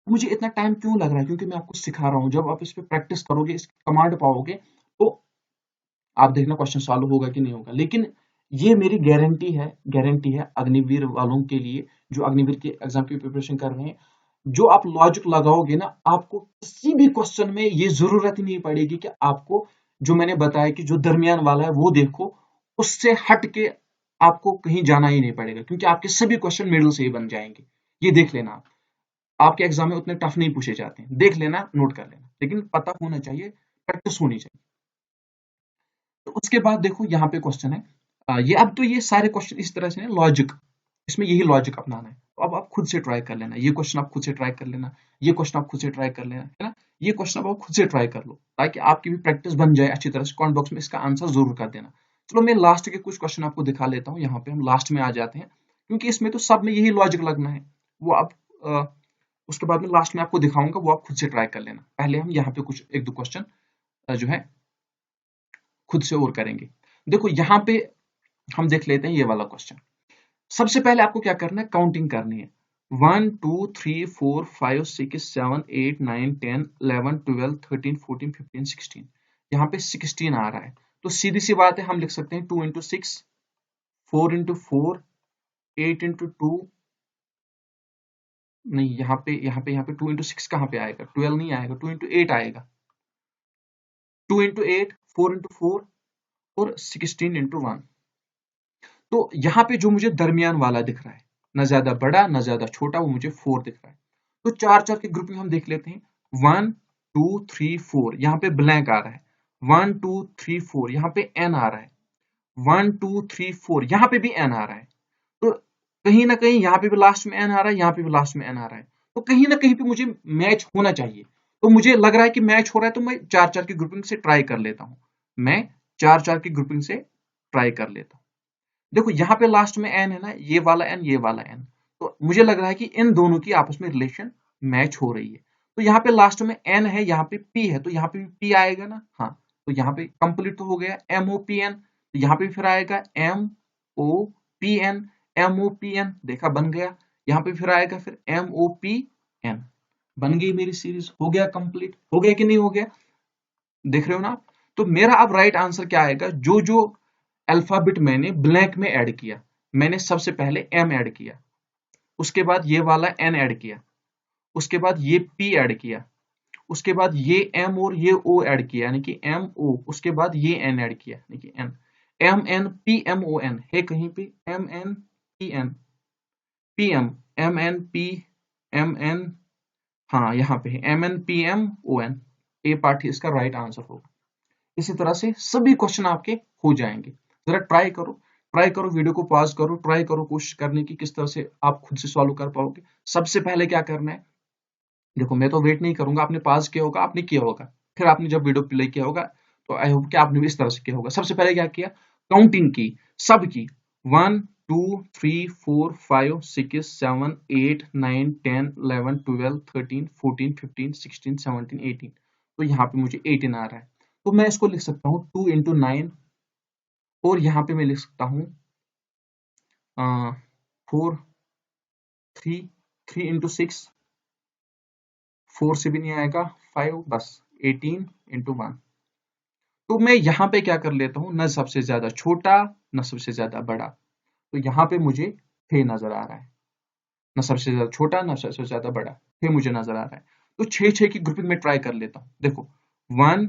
मुझे इतना टाइम क्यों लग रहा है, क्योंकि मैं आपको सिखा रहा हूँ, जब आप इस पे प्रैक्टिस करोगे, इस कमांड पाओगे, तो आप देखना क्वेश्चन सॉल्व होगा कि नहीं होगा। लेकिन ये मेरी गारंटी है, गारंटी है अग्निवीर वालों के लिए, जो अग्निवीर के एग्जाम की प्रिपरेशन कर रहे हैं, जो आप लॉजिक लगाओगे ना, आपको किसी भी क्वेश्चन में ये जरूरत ही नहीं पड़ेगी कि आपको, जो मैंने बताया कि जो दरमियान वाला है वो देखो, उससे हट के आपको कहीं जाना ही नहीं पड़ेगा, क्योंकि आपके सभी क्वेश्चन मिडिल से ही बन जाएंगे। ये देख लेना आप, आपके एग्जाम में उतने टफ नहीं पूछे जाते हैं, देख लेना, नोट कर लेना, लेकिन पता होना चाहिए, प्रैक्टिस होनी चाहिए। तो उसके बाद देखो यहाँ पे क्वेश्चन है, ये अब तो ये सारे क्वेश्चन इस तरह से हैं, लॉजिक, इसमें यही लॉजिक अपनाना है। तो अब आप खुद से ट्राई कर लेना, ये क्वेश्चन आप खुद से ट्राई कर लेना, ये क्वेश्चन आप खुद से ट्राई कर लेना, है ना, ये क्वेश्चन अब आप खुद से ट्राई कर लो, ताकि आपकी भी प्रैक्टिस बन जाए अच्छी तरह से। कमेंट बॉक्स में इसका आंसर जरूर कर देना। चलो मैं लास्ट के कुछ क्वेश्चन आपको दिखा लेता हूँ, यहाँ पे हम लास्ट में आ जाते हैं, क्योंकि इसमें तो सब में यही लॉजिक लगना है, वो अब उसके बाद में लास्ट में आपको दिखाऊंगा, वो आप खुद से ट्राई कर लेना। पहले हम यहाँ पे कुछ एक दो क्वेश्चन जो है खुद से और करेंगे। देखो यहाँ पे हम देख लेते हैं ये वाला क्वेश्चन। सबसे पहले आपको क्या करना है, काउंटिंग करनी है, 1 2 3 4 5 6 7 8 9 10 11 12 13 14 15 16, यहाँ पे 16 आ रहा है, तो सीधी सी बात है, हम लिख सकते हैं 2 इंटू 6, 4 इंटू 4, 8 इंटू 2, नहीं यहाँ पे 2 इंटू 6 कहाँ पे आएगा, 12 नहीं आएगा, 2 इंटू 8 आएगा, 2 इंटू 8, 4 इंटू 4, और 16 इंटू 1। तो यहाँ पे जो मुझे दरमियान वाला दिख रहा है, ना ज्यादा बड़ा ना ज्यादा छोटा, वो मुझे 4 दिख रहा है। तो चार चार के ग्रुपिंग हम देख लेते हैं, 1 2 3 4, यहाँ पे ब्लैंक आ रहा है, 1 2 3 4, यहाँ पे n आ रहा है, 1 2 3 4, यहाँ पे भी n आ रहा है, तो कहीं ना कहीं यहाँ पे भी लास्ट में n आ रहा है, यहाँ पे भी लास्ट में n आ रहा है, तो कहीं ना कहीं पे मुझे मैच होना चाहिए। तो मुझे लग रहा है कि मैच हो रहा है, तो मैं 4-4 की ग्रुपिंग से ट्राई कर लेता हूँ। मैं 4-4 की ग्रुपिंग से ट्राई कर लेता हूँ। देखो यहाँ पे लास्ट में एन है ना, ये वाला एन, ये वाला एन, तो मुझे लग रहा है कि इन दोनों की आपस में रिलेशन मैच हो रही है। तो यहाँ पे लास्ट में एन है, यहाँ पे पी है, तो यहाँ पे भी पी आएगा ना। हाँ, तो यहाँ पे कंप्लीट तो हो गया एम ओ पी एन, तो यहाँ पे फिर आएगा M O P N, M O P N, देखा बन गया। यहाँ पे फिर आएगा फिर एम ओ पी एन, बन गई मेरी सीरीज, हो गया कंप्लीट, हो गया कि नहीं हो गया, देख रहे हो ना आप। तो मेरा अब राइट आंसर क्या आएगा, जो जो अल्फाबेट मैंने ब्लैंक में ऐड किया, मैंने सबसे पहले एम ऐड किया, उसके बाद ये वाला एन ऐड किया, उसके बाद ये पी ऐड किया, उसके बाद ये एम और ये ओ ऐड किया यानी कि एम ओ, उसके बाद ये एन ऐड किया यानी कि N, M N P M O N है कहीं पे, M N P N P M N P M N, हाँ यहाँ पे है M N P M O N, A part इसका राइट आंसर होगा। इसी तरह से सभी क्वेश्चन आपके हो जाएंगे। जरा ट्राई करो, वीडियो को पॉज करो, ट्राई करो कोशिश करने की किस तरह से आप खुद से सॉल्व कर पाओगे। सबसे पहले क्या करना है, देखो मैं तो वेट नहीं करूंगा, आपने पॉज किया होगा, आपने किया होगा, फिर आपने जब वीडियो प्ले किया होगा तो आई होप कि आपने भी इस तरह से किया होगा। सबसे पहले क्या किया, काउंटिंग की, सब की, 1 2 3 4 5 6 7 8 9 10 11 12 13 14 15 16 17 18, तो यहाँ पे मुझे 18 आ रहा है, तो मैं इसको लिख सकता हूँ 2 इंटू 9, और यहाँ पे मैं लिख सकता हूँ 4 3 3 इंटू 6, 4 से भी नहीं आएगा, 5, बस 18 इंटू 1। तो मैं यहाँ पे क्या कर लेता हूँ, न सबसे ज्यादा छोटा न सबसे ज्यादा बड़ा, तो यहाँ पे मुझे 6 नजर आ रहा है, न सबसे ज्यादा छोटा न सबसे ज्यादा बड़ा, 6 मुझे नजर आ रहा है। तो 6 की ग्रुपिंग में ट्राई कर लेता हूँ। देखो 1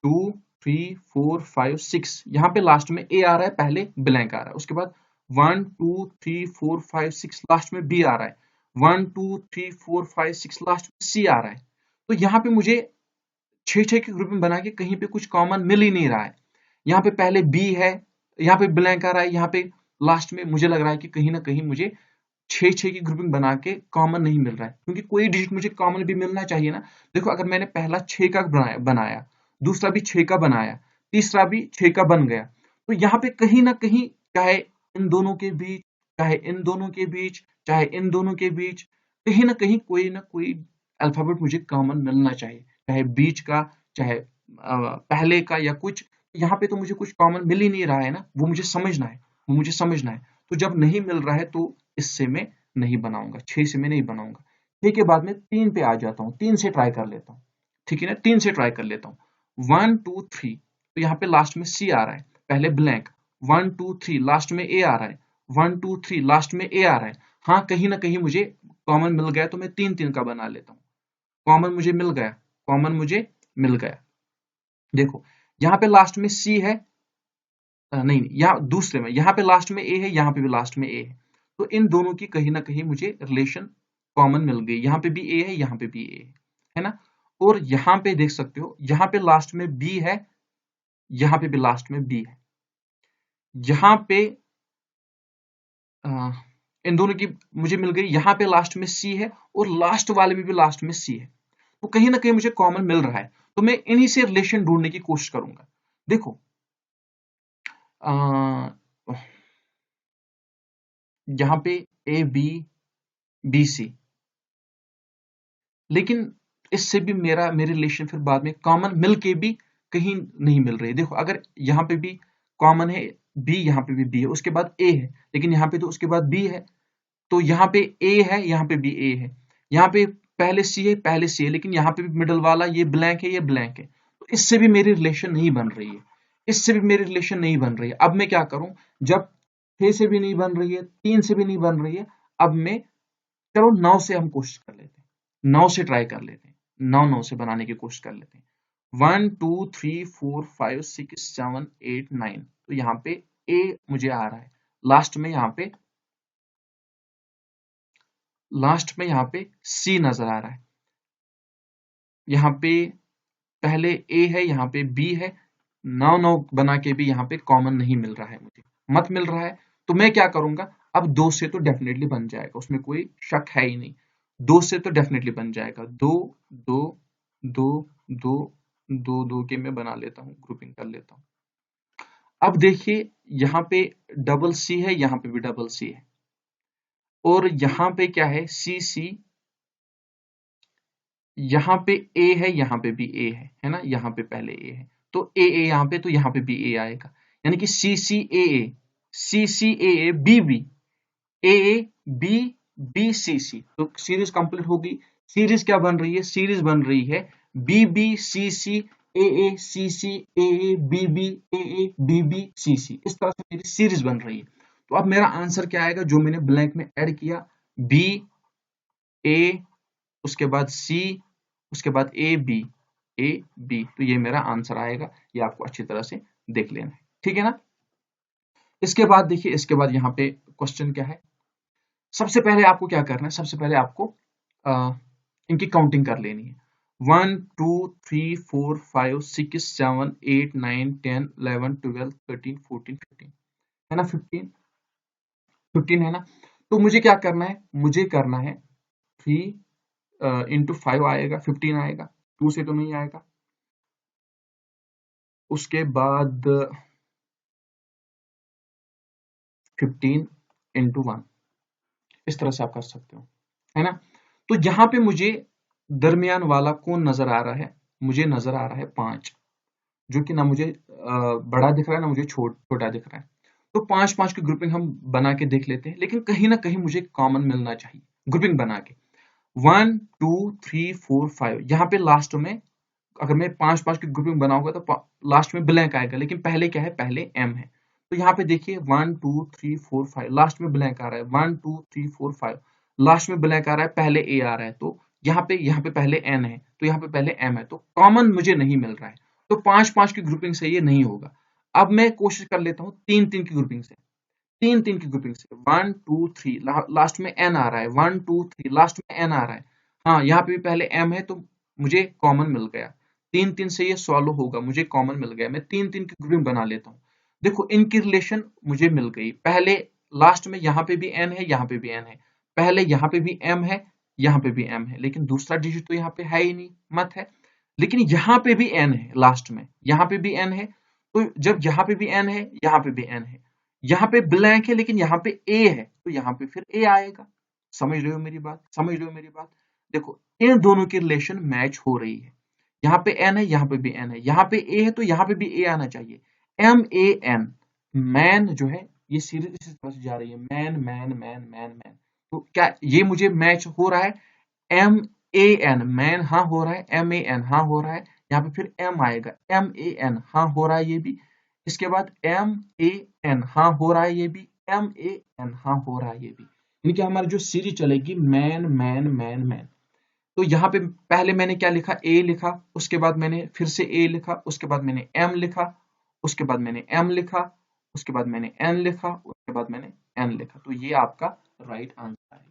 2 3 4 5 6, यहाँ पे लास्ट में ए आ रहा है, पहले ब्लैंक आ रहा है, उसके बाद 1 2 3 4 5 6 लास्ट में बी आ रहा है, 1 2 3 4 5 6 लास्ट में सी आ रहा है। तो यहाँ पे मुझे 6 की ग्रुपिंग बना के कहीं पे कुछ कॉमन मिल ही नहीं रहा है। यहाँ पे पहले बी है, यहाँ पे ब्लैंक आ रहा है, यहाँ पे लास्ट में मुझे लग रहा है कि कहीं ना कहीं मुझे 6 की ग्रुपिंग बना के कॉमन नहीं मिल रहा है, क्योंकि कोई डिजिट मुझे कॉमन भी मिलना चाहिए ना। देखो अगर मैंने पहला 6 का बनाया, दूसरा भी 6 का बनाया, तीसरा भी 6 का बन गया, तो यहाँ पे कहीं ना कहीं, चाहे इन दोनों के बीच, चाहे इन दोनों के बीच, चाहे इन दोनों के बीच, कहीं ना कोई अल्फाबेट मुझे कॉमन मिलना चाहिए, चाहे बीच का, चाहे पहले का या कुछ। यहाँ पे तो मुझे कुछ कॉमन मिल ही नहीं रहा है ना, वो मुझे समझना है, वो मुझे समझना है। तो जब नहीं मिल रहा है तो इससे मैं नहीं बनाऊंगा, 6 से मैं नहीं बनाऊंगा। 6 के बाद में 3 पे आ जाता हूँ, 3 से ट्राई कर लेता हूँ, ठीक है ना, 3 से ट्राई कर लेता हूँ। 1 2 3, तो यहाँ पे लास्ट में सी आ रहा है, पहले ब्लैंक, 1 2 3 लास्ट में ए आ रहा है, 1 2 3 लास्ट में ए आ रहा है। हाँ कहीं ना कहीं मुझे कॉमन मिल गया, तो मैं 3 का बना लेता हूँ। कॉमन मुझे मिल गया, कॉमन मुझे मिल गया। देखो यहाँ पे लास्ट में सी है, नहीं यहाँ दूसरे में, यहाँ पे लास्ट में ए है, यहाँ पे भी लास्ट में ए है, तो इन दोनों की कहीं ना कहीं मुझे रिलेशन कॉमन मिल गई। यहाँ पे भी ए है, यहाँ पे भी ए है ना। और यहाँ पे देख सकते हो, यहाँ पे लास्ट में बी है, यहाँ पे भी लास्ट में बी है, यहाँ पे आ, इन दोनों की मुझे मिल गई। यहाँ पे लास्ट में सी है, और लास्ट वाले में भी लास्ट में सी है, तो कहीं ना कहीं मुझे कॉमन मिल रहा है, तो मैं इन्हीं से रिलेशन ढूंढने की कोशिश करूंगा। देखो यहाँ पे ए बी बी सी, लेकिन इससे भी मेरी रिलेशन फिर बाद में कॉमन मिल के भी कहीं नहीं मिल रही है। देखो अगर यहाँ पे भी कॉमन है बी, यहाँ पे भी बी है, उसके बाद ए है, लेकिन यहाँ पे तो उसके बाद बी है, तो यहाँ पे ए है, यहाँ पे भी ए है, यहाँ पे पहले सी है, पहले सी है, लेकिन यहाँ पे भी मिडल वाला ये ब्लैंक है, ये ब्लैंक है, तो इससे भी मेरी रिलेशन नहीं बन रही है, इससे भी मेरी रिलेशन नहीं बन रही है। अब मैं क्या करूं, जब 6 से भी नहीं बन रही है, 3 से भी नहीं बन रही है, अब मैं, चलो 9 से हम कोशिश कर लेते हैं, 9 से ट्राई कर लेते हैं, 9 से बनाने की कोशिश कर लेते हैं। 1 2 3 4 5 6 7 8 9, तो यहाँ पे ए मुझे आ रहा है, लास्ट में यहाँ पे सी नजर आ रहा है, यहाँ पे पहले ए है, यहाँ पे बी है, 9 बना के भी यहाँ पे कॉमन नहीं मिल रहा है, मुझे मत मिल रहा है। तो मैं क्या करूंगा, अब 2 से तो डेफिनेटली बन जाएगा, उसमें कोई शक है ही नहीं। 2 से तो डेफिनेटली बन जाएगा, 2 2 2 2 2 2 के मैं बना लेता हूँ, ग्रुपिंग कर लेता हूँ। अब देखिए यहाँ पे डबल सी है, यहाँ पे भी डबल सी है, और यहाँ पे क्या है, सी सी, यहाँ पे ए है, यहाँ पे भी ए है ना, यहाँ पे पहले ए है तो ए ए यहाँ पे, तो यहाँ पे भी ए आएगा, यानी कि C C A A, C C A A, B B, A A B B C C, तो सीरीज कंप्लीट होगी। सीरीज क्या बन रही है, सीरीज बन रही है B B C C A C C A B B A B B C C, इस तरह से मेरी सीरीज बन रही है। तो अब मेरा आंसर क्या आएगा, जो मैंने ब्लैंक में ऐड किया, बी ए, उसके बाद सी, उसके बाद ए बी, तो ये मेरा आंसर आएगा। ये आपको अच्छी तरह से देख लेना है, ठीक है ना। इसके बाद देखिए, इसके बाद यहाँ पे क्वेश्चन क्या है, सबसे पहले आपको क्या करना है, सबसे पहले आपको इनकी काउंटिंग कर लेनी है। 1 2 3 4 5 6 7 8 9 10 11 12 13 14 15, है ना, 15 है ना। तो मुझे क्या करना है, मुझे करना है 3 इंटू 5 आएगा, 15 आएगा, 2 से तो नहीं आएगा। उसके बाद 15 इंटू 1, इस तरह से आप कर सकते हो, है ना। तो यहाँ पे मुझे दरमियान वाला कौन नजर आ रहा है, मुझे नजर आ रहा है 5, जो कि ना मुझे बड़ा दिख रहा है, ना मुझे छोटा दिख रहा है। तो 5 5 की ग्रुपिंग हम बना के देख लेते हैं, लेकिन कहीं ना कहीं मुझे कॉमन मिलना चाहिए ग्रुपिंग बना के। 1 2 3 4 5, यहाँ पे लास्ट में अगर मैं 5 5 की ग्रुपिंग बनाऊंगा तो लास्ट में ब्लैंक आएगा, लेकिन पहले क्या है, पहले एम है। तो यहाँ पे देखिए 1 2 3 4 5, लास्ट में ब्लैंक आ रहा है, 1 2 3 4 5, लास्ट में ब्लैंक आ रहा है, पहले ए आ रहा है। तो यहाँ पे पहले एन है, तो यहाँ पे पहले एम है, तो कॉमन मुझे नहीं मिल रहा है। तो 5 5 की ग्रुपिंग से ये नहीं होगा। अब मैं कोशिश कर लेता हूँ 3 3 की ग्रुपिंग से, 3 3 की ग्रुपिंग से, 1 2 3, लास्ट में एन आ रहा है, 1 2 3, लास्ट में एन आ रहा है। हाँ, यहाँ पे भी पहले एम है, तो मुझे कॉमन मिल गया। 3 3 से ये सॉल्व होगा, मुझे कॉमन मिल गया। मैं 3 3 की ग्रुपिंग बना लेता हूँ। देखो इनकी रिलेशन मुझे मिल गई। पहले लास्ट में यहाँ पे भी एन है, यहाँ पे भी एन है, पहले यहाँ पे भी एम है, यहाँ पे भी एम है, लेकिन दूसरा डिजिट तो यहाँ पे है ही नहीं, मत है। लेकिन यहाँ पे भी एन है, लास्ट में यहाँ पे भी एन है, तो जब यहाँ पे भी एन है, यहाँ पे भी एन है, यहाँ पे ब्लैंक है, लेकिन यहाँ पे ए है, तो यहाँ पे फिर ए आएगा। समझ रहे हो मेरी बात, समझ रहे हो मेरी बात। देखो इन दोनों की रिलेशन मैच हो रही है, यहाँ पे एन है, यहाँ पे भी एन है, यहाँ पे ए है, तो यहाँ पे भी ए आना चाहिए। एम ए एन, मैन जो है, ये सीरीज इसी तरह से जा रही है, man man man man man, तो क्या ये मुझे मैच हो रहा है। एम ए एन, मैन, हाँ हो रहा है, एम ए एन, हाँ हो रहा है, यहाँ पे फिर एम आएगा, एम ए एन, हाँ हो रहा है ये भी। इसके बाद एम ए एन, हाँ हो रहा है ये भी, एम ए एन, हाँ हो रहा है ये भी। यानी कि हमारी जो सीरीज चलेगी मैन मैन मैन मैन। तो यहाँ पे पहले मैंने क्या लिखा, ए लिखा, उसके बाद मैंने फिर से ए लिखा, उसके बाद मैंने एम लिखा, उसके बाद मैंने एम लिखा, उसके बाद मैंने एन लिखा, उसके बाद मैंने एन लिखा। तो ये आपका राइट आंसर है।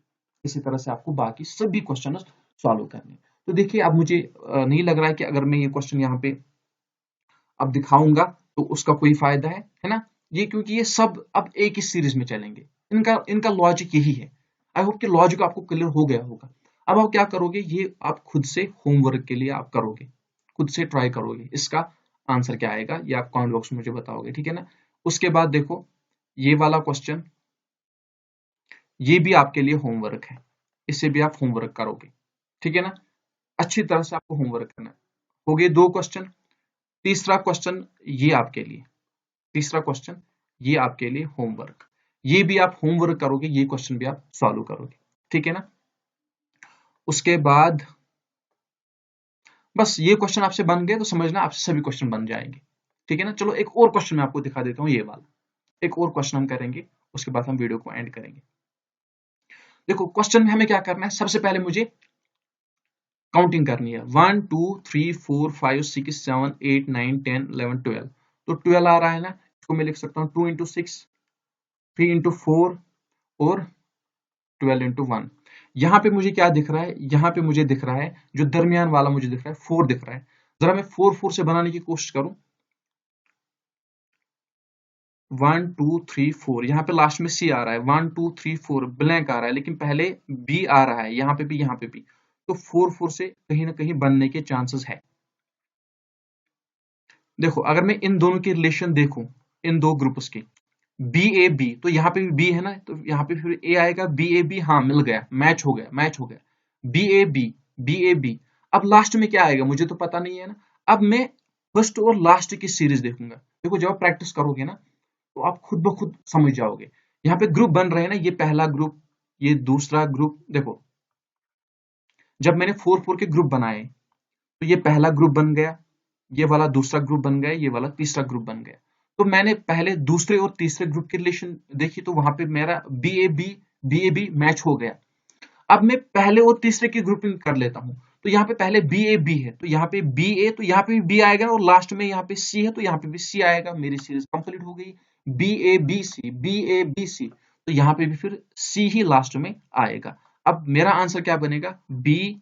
इसी तरह से आपको बाकी सभी क्वेश्चन सॉल्व करने। तो देखिए अब मुझे नहीं लग रहा है कि अगर मैं ये क्वेश्चन यहाँ पे अब दिखाऊंगा तो उसका कोई फायदा है ना। ये क्योंकि ये सब अब एक ही सीरीज में चलेंगे, इनका इनका लॉजिक यही है। आई होप कि लॉजिक आपको क्लियर हो गया होगा। अब आप क्या करोगे, ये आप खुद से होमवर्क के लिए आप करोगे, खुद से ट्राई करोगे, इसका आंसर क्या आएगा ये आप कमेंट बॉक्स में मुझे बताओगे, ठीक है ना। उसके बाद देखो ये वाला क्वेश्चन, ये भी आपके लिए होमवर्क है, इसे भी आप होमवर्क करोगे, ठीक है ना। अच्छी तरह से आपको होमवर्क करना है। हो गए 2 क्वेश्चन। तीसरा क्वेश्चन ये आपके लिए, तीसरा क्वेश्चन ये आपके लिए होमवर्क, ये भी आप होमवर्क करोगे, ये क्वेश्चन भी आप सॉल्व करोगे, ठीक है ना। उसके बाद बस ये क्वेश्चन आपसे बन गए तो समझना आपसे सभी क्वेश्चन बन जाएंगे, ठीक है ना। चलो एक और क्वेश्चन मैं आपको दिखा देता हूँ, ये वाला एक और क्वेश्चन हम करेंगे, उसके बाद हम वीडियो को एंड करेंगे। देखो क्वेश्चन में हमें क्या करना है, सबसे पहले मुझे काउंटिंग करनी है, 1 2 3 4 5 6 7 8 9 10 11 12। तो 12 आ रहा है ना, इसको मैं लिख सकता हूँ 2 इंटू 6, 3 इंटू 4 और 12 इंटू 1। यहाँ पे मुझे क्या दिख रहा है, यहाँ पे मुझे दिख रहा है जो दरमियान वाला मुझे दिख रहा है 4 दिख रहा है। जरा मैं 4 4 से बनाने की कोशिश करूं, 1 2 3 4, यहाँ पे लास्ट में सी आ रहा है, 1 2 3 4 ब्लैंक आ रहा है, लेकिन पहले बी आ रहा है, यहाँ पे भी यहाँ पे भी, तो 4 4 से कहीं ना कहीं बनने के चांसेस है। देखो अगर मैं इन दोनों की रिलेशन देखूं, इन दो ग्रुप्स की, बी ए बी, तो यहाँ पे भी बी है ना, तो यहाँ पे फिर ए आएगा, बी ए बी, हाँ मिल गया, मैच हो गया, मैच हो गया, B A B, B A B. अब लास्ट में क्या आएगा मुझे तो पता नहीं है ना, अब मैं फर्स्ट और लास्ट की सीरीज देखूंगा। देखो जब आप प्रैक्टिस करोगे ना तो आप खुद ब खुद समझ जाओगे। यहाँ पे ग्रुप बन रहे हैं ना, ये पहला ग्रुप, ये दूसरा ग्रुप। देखो जब मैंने 4 4 के ग्रुप बनाए तो ये पहला ग्रुप बन गया, ये वाला दूसरा ग्रुप बन गया, ये वाला तीसरा ग्रुप बन गया। तो मैंने पहले दूसरे और तीसरे ग्रुप की रिलेशन देखी, तो वहां पे मेरा बी ए बी मैच हो गया। अब मैं पहले और तीसरे की ग्रुपिंग कर लेता हूँ, तो यहाँ पे पहले बी ए बी है, तो यहाँ पे बी ए, तो यहाँ पे भी बी आएगा, और लास्ट में यहाँ पे सी है, तो यहाँ पे भी सी आएगा। मेरी सीरीज कंप्लीट हो गई, B A B C, B A B C, तो यहाँ पे भी फिर सी ही लास्ट में आएगा। अब मेरा आंसर क्या बनेगा, बी,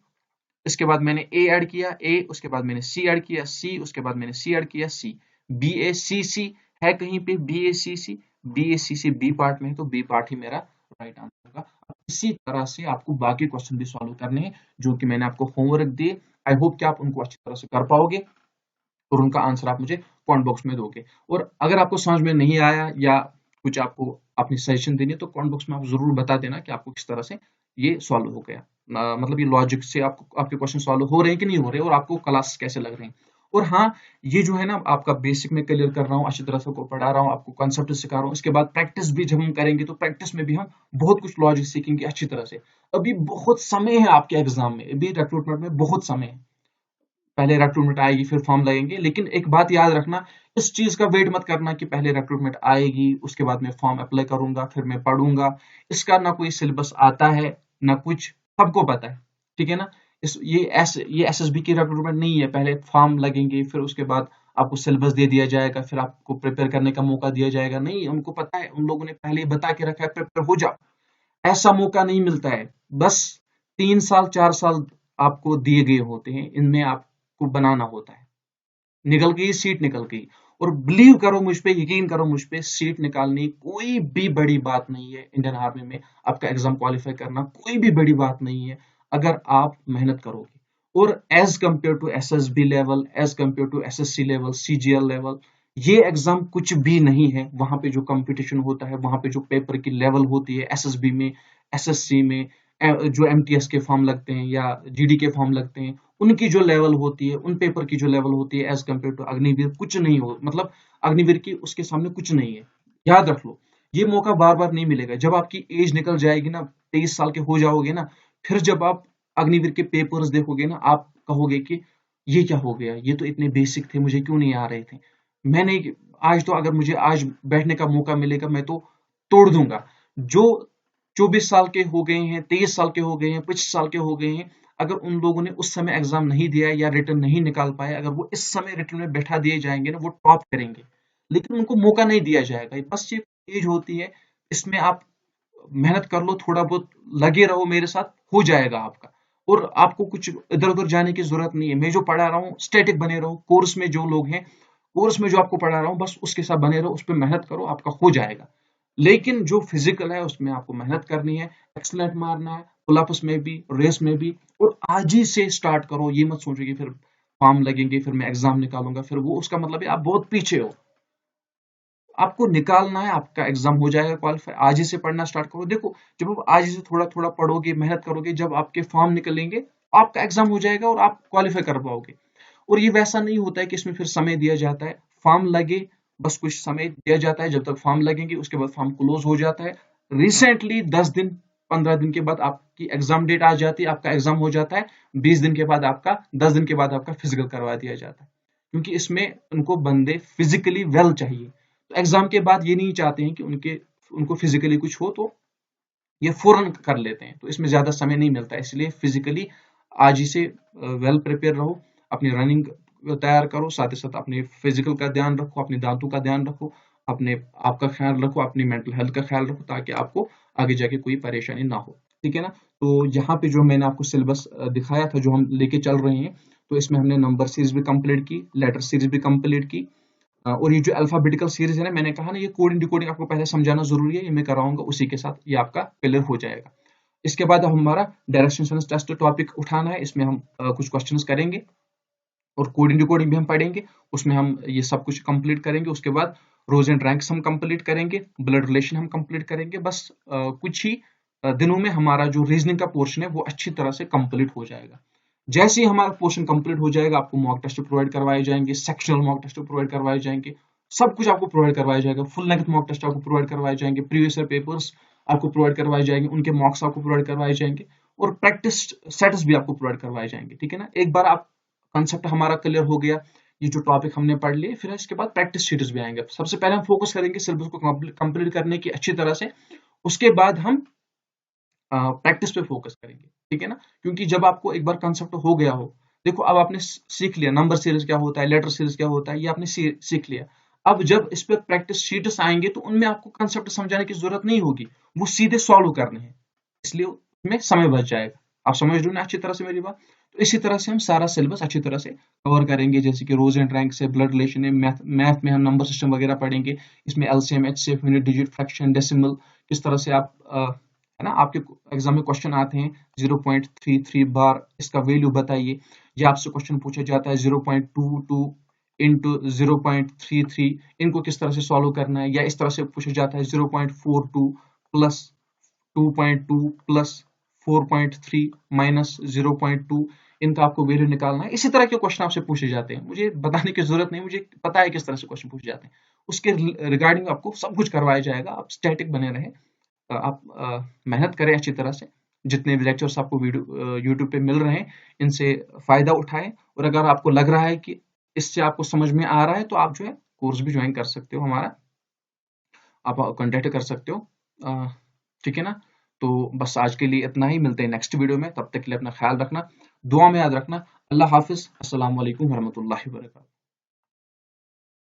इसके बाद मैंने ए ऐड किया, ए, उसके बाद मैंने सी ऐड किया, सी, उसके बाद मैंने सी ऐड किया, सी, बी ए सी सी है कहीं पे, बी ए सी सी, बी ए सी सी बी पार्ट में है, तो बी पार्ट ही मेरा राइट आंसर होगा। इसी तरह से आपको बाकी क्वेश्चन भी सॉल्व करने हैं जो कि मैंने आपको होमवर्क दिए। आई होप कि आप उनको अच्छी तरह से कर पाओगे और उनका आंसर आप मुझे कमेंट बॉक्स में दोगे। और अगर आपको समझ में नहीं आया या कुछ आपको अपनी सजेशन देनी है तो कमेंट बॉक्स में आप जरूर बता देना कि आपको किस तरह से ये सॉल्व हो गया। मतलब ये लॉजिक से आपको आपके क्वेश्चन सॉल्व हो रहे हैं कि नहीं हो रहे, और आपको क्लास कैसे लग रहे हैं। और हाँ, ये जो है ना आपका बेसिक में क्लियर कर रहा हूँ, अच्छी तरह से को पढ़ा रहा हूँ, आपको कॉन्सेप्ट सिखा रहा हूँ। इसके बाद प्रैक्टिस भी जब हम करेंगे तो प्रैक्टिस में भी हम बहुत कुछ लॉजिक सीखेंगे अच्छी तरह से। अभी बहुत समय है आपके एग्जाम में, अभी रिक्रूटमेंट में बहुत समय है। पहले रिक्रूटमेंट आएगी फिर फॉर्म लगेंगे, लेकिन एक बात याद रखना, इस चीज का वेट मत करना कि पहले रिक्रूटमेंट आएगी उसके बाद मैं फॉर्म अप्लाई करूंगा फिर मैं पढ़ूंगा। इसका ना कोई सिलेबस आता है ना कुछ, सबको पता है, ठीक है ना। ये एसएसबी की रिक्रूटमेंट नहीं है, पहले फॉर्म लगेंगे फिर उसके बाद आपको सिलेबस दे दिया जाएगा, फिर आपको प्रिपेयर करने का मौका दिया जाएगा। नहीं, उनको पता है, उन लोगों ने पहले ही बता के रखा है प्रिपेयर हो जाओ। ऐसा मौका नहीं मिलता है। बस 3 साल 4 साल आपको दिए गए होते हैं, इनमें आपको बनाना होता है। निकल गई सीट, निकल गई। और बिलीव करो मुझ पे, यकीन करो मुझ पे, सीट निकालनी कोई भी बड़ी बात नहीं है। इंडियन आर्मी में आपका एग्जाम क्वालिफाई करना कोई भी बड़ी बात नहीं है अगर आप मेहनत करोगे। और as compare to SSB level, as compare to SSC level, CGL level, ये एग्जाम कुछ भी नहीं है। वहां पे जो कंपटीशन होता है, वहां पे जो पेपर की लेवल होती है एसएसबी में, एसएससी में, जो एमटीएस के फॉर्म लगते हैं या जीडी के फॉर्म लगते हैं, उनकी जो लेवल होती है, उन पेपर की जो लेवल होती है एज कम्पेयर टू अग्निवीर कुछ नहीं हो, मतलब अग्निवीर की उसके सामने कुछ नहीं है। याद रख लो, ये मौका बार बार नहीं मिलेगा। जब आपकी एज निकल जाएगी ना, 23 साल के हो जाओगे ना, फिर जब आप अग्निवीर के पेपर्स देखोगे ना, आप कहोगे कि ये क्या हो गया, ये तो इतने बेसिक थे, मुझे क्यों नहीं आ रहे थे। मैंने आज तो, अगर मुझे आज बैठने का मौका मिलेगा मैं तो तोड़ दूंगा। जो 24 साल के हो गए हैं, 23 साल के हो गए हैं, 25 साल के हो गए हैं, अगर उन लोगों ने उस समय एग्जाम नहीं दिया या रिटर्न नहीं निकाल पाए, अगर वो इस समय रिटर्न में बैठा दिए जाएंगे ना, वो टॉप करेंगे। लेकिन उनको मौका नहीं दिया जाएगा। बस ये एज होती है, इसमें आप मेहनत कर लो, थोड़ा बहुत लगे रहो मेरे साथ, हो जाएगा आपका। और आपको कुछ इधर उधर जाने की जरूरत नहीं है। मैं जो पढ़ा रहा हूँ स्टैटिक बने रहो, कोर्स में जो लोग हैं, कोर्स में जो आपको पढ़ा रहा हूँ बस उसके साथ बने रहो, उस पर मेहनत करो, आपका हो जाएगा। लेकिन जो फिजिकल है उसमें आपको मेहनत करनी है, एक्सलेंट मारना है, पुलअप्स में भी, रेस में भी। और आज ही से स्टार्ट करो, ये मत सोचो कि फिर फॉर्म लगेंगे फिर मैं एग्जाम निकालूंगा, फिर वो उसका मतलब है आप बहुत पीछे हो। आपको निकालना है, आपका एग्जाम हो जाएगा क्वालिफाई। आज ही से पढ़ना स्टार्ट करो। देखो जब आप आज ही से थोड़ा थोड़ा पढ़ोगे, मेहनत करोगे, जब आपके फॉर्म निकलेंगे आपका एग्जाम हो जाएगा और आप क्वालिफाई कर पाओगे। और ये वैसा नहीं होता है कि इसमें फिर समय दिया जाता है, फॉर्म लगे बस कुछ समय दिया जाता है, जब तक फॉर्म लगेंगे उसके बाद फॉर्म क्लोज हो जाता है। रिसेंटली 10 दिन 15 दिन के बाद आपकी एग्जाम डेट आ जाती है, आपका एग्जाम हो जाता है। 20 दिन के बाद आपका, 10 दिन के बाद आपका फिजिकल करवा दिया जाता है, क्योंकि इसमें उनको बंदे फिजिकली वेल चाहिए। तो एग्जाम के बाद ये नहीं चाहते हैं कि उनको फिजिकली कुछ हो, तो ये फौरन कर लेते हैं, तो इसमें ज्यादा समय नहीं मिलता है। इसलिए फिजिकली आज ही से वेल प्रिपेयर रहो, अपनी रनिंग तैयार करो, साथ ही साथ अपने फिजिकल का ध्यान रखो, अपने दांतों का ध्यान रखो, अपने आपका ख्याल रखो, अपनी मेंटल हेल्थ का ख्याल रखो, ताकि आपको आगे जाके कोई परेशानी ना हो। ठीक है ना। तो यहाँ पे जो मैंने आपको सिलेबस दिखाया था, जो हम लेके चल रहे हैं, तो इसमें हमने नंबर सीरीज भी कंप्लीट की, लेटर सीरीज भी कंप्लीट की, और ये जो अल्फाबेटिकल सीरीज है ना, मैंने कहा ना, ये कोडिंग डिकोडिंग आपको पहले समझाना जरूरी है, ये मैं कराऊंगा, उसी के साथ ये आपका क्लियर हो जाएगा। इसके बाद अब हमारा डायरेक्शन सेंस टेस्ट टॉपिक उठाना है, इसमें हम कुछ क्वेश्चंस करेंगे और कोडिंग डिकोडिंग भी हम पढ़ेंगे, उसमें हम ये सब कुछ कंप्लीट करेंगे। उसके बाद रोज एंड रैंक्स हम कंप्लीट करेंगे, ब्लड रिलेशन हम कंप्लीट करेंगे। बस कुछ ही दिनों में हमारा जो रीजनिंग का पोर्शन है वो अच्छी तरह से कंप्लीट हो जाएगा। जैसे ही हमारा पोर्शन कंप्लीट हो जाएगा, आपको मॉक टेस्ट प्रोवाइड करवाए जाएंगे, सेक्शनल मॉक टेस्ट प्रोवाइड करवाए जाएंगे, सब कुछ आपको प्रोवाइड करवाया जाएगा। फुल लेंथ मॉक टेस्ट आपको प्रोवाइड करवाए जाएंगे, प्रीवियस ईयर पेपर्स आपको प्रोवाइड करवाए जाएंगे, उनके मॉक्स आपको प्रोवाइड करवाए जाएंगे और प्रैक्टिस सेट्स भी आपको प्रोवाइड करवाए जाएंगे। ठीक है ना, एक बार आप कंसेप्ट हमारा क्लियर हो गया, ये जो टॉपिक हमने पढ़ लिए, फिर इसके बाद प्रैक्टिस शीट्स भी आएंगे। सबसे पहले हम फोकस करेंगे सिलेबस को कंप्लीट करने की अच्छी तरह से, उसके बाद हम प्रैक्टिस पे फोकस करेंगे। ठीक है ना, क्योंकि जब आपको एक बार कंसेप्ट हो गया हो, देखो अब आपने सीख लिया नंबर सीरीज क्या होता है, लेटर सीरीज क्या होता है, ये आपने सीख लिया। अब जब इस पे प्रैक्टिस शीट्स आएंगे तो उनमें आपको कंसेप्ट समझाने की जरूरत नहीं होगी, वो सीधे सॉल्व करने हैं, इसलिए उसमें समय बच जाएगा। आप समझ लो ना अच्छी तरह से मेरी बात। तो इसी तरह से हम सारा सिलेबस अच्छी तरह से कवर करेंगे, जैसे कि रोज एंड रैंक से ब्लड रिलेशन है, मैथ में हम नंबर सिस्टम वगैरह पढ़ेंगे, इसमें LCM, HCF, unit digit, fraction, decimal, किस तरह से आप है ना, आपके एग्जाम में क्वेश्चन आते हैं 0.33 बार इसका वैल्यू बताइए, या आपसे क्वेश्चन पूछा जाता है 0.22 इंटू 0.33, इनको किस तरह से सॉल्व करना है, या इस तरह से पूछा जाता है 0.42 प्लस 2.2 प्लस 4.3 माइनस 0.2, इनका आपको वैल्यू निकालना है। इसी तरह के क्वेश्चन आपसे पूछे जाते हैं, मुझे बताने की जरूरत नहीं, मुझे पता है किस तरह से क्वेश्चन पूछे जाते हैं। उसके रिगार्डिंग आपको सब कुछ करवाया जाएगा, आप स्टैटिक बने रहें, आप मेहनत करें अच्छी तरह से। जितने भी लेक्चर्स आपको वीडियो यूट्यूब पे मिल रहे हैं, इनसे फायदा उठाएं, और अगर आपको लग रहा है कि इससे आपको समझ में आ रहा है, तो आप जो है कोर्स भी ज्वाइन कर सकते हो हमारा, आप कांटेक्ट कर सकते हो। ठीक है ना, तो बस आज के लिए इतना ही, मिलते हैं नेक्स्ट वीडियो में, तब तक के लिए अपना ख्याल रखना, दुआ में याद रखना। अल्लाह हाफिज, अस्सलाम वालेकुम वरहमतुल्लाहि वबरकातुहू।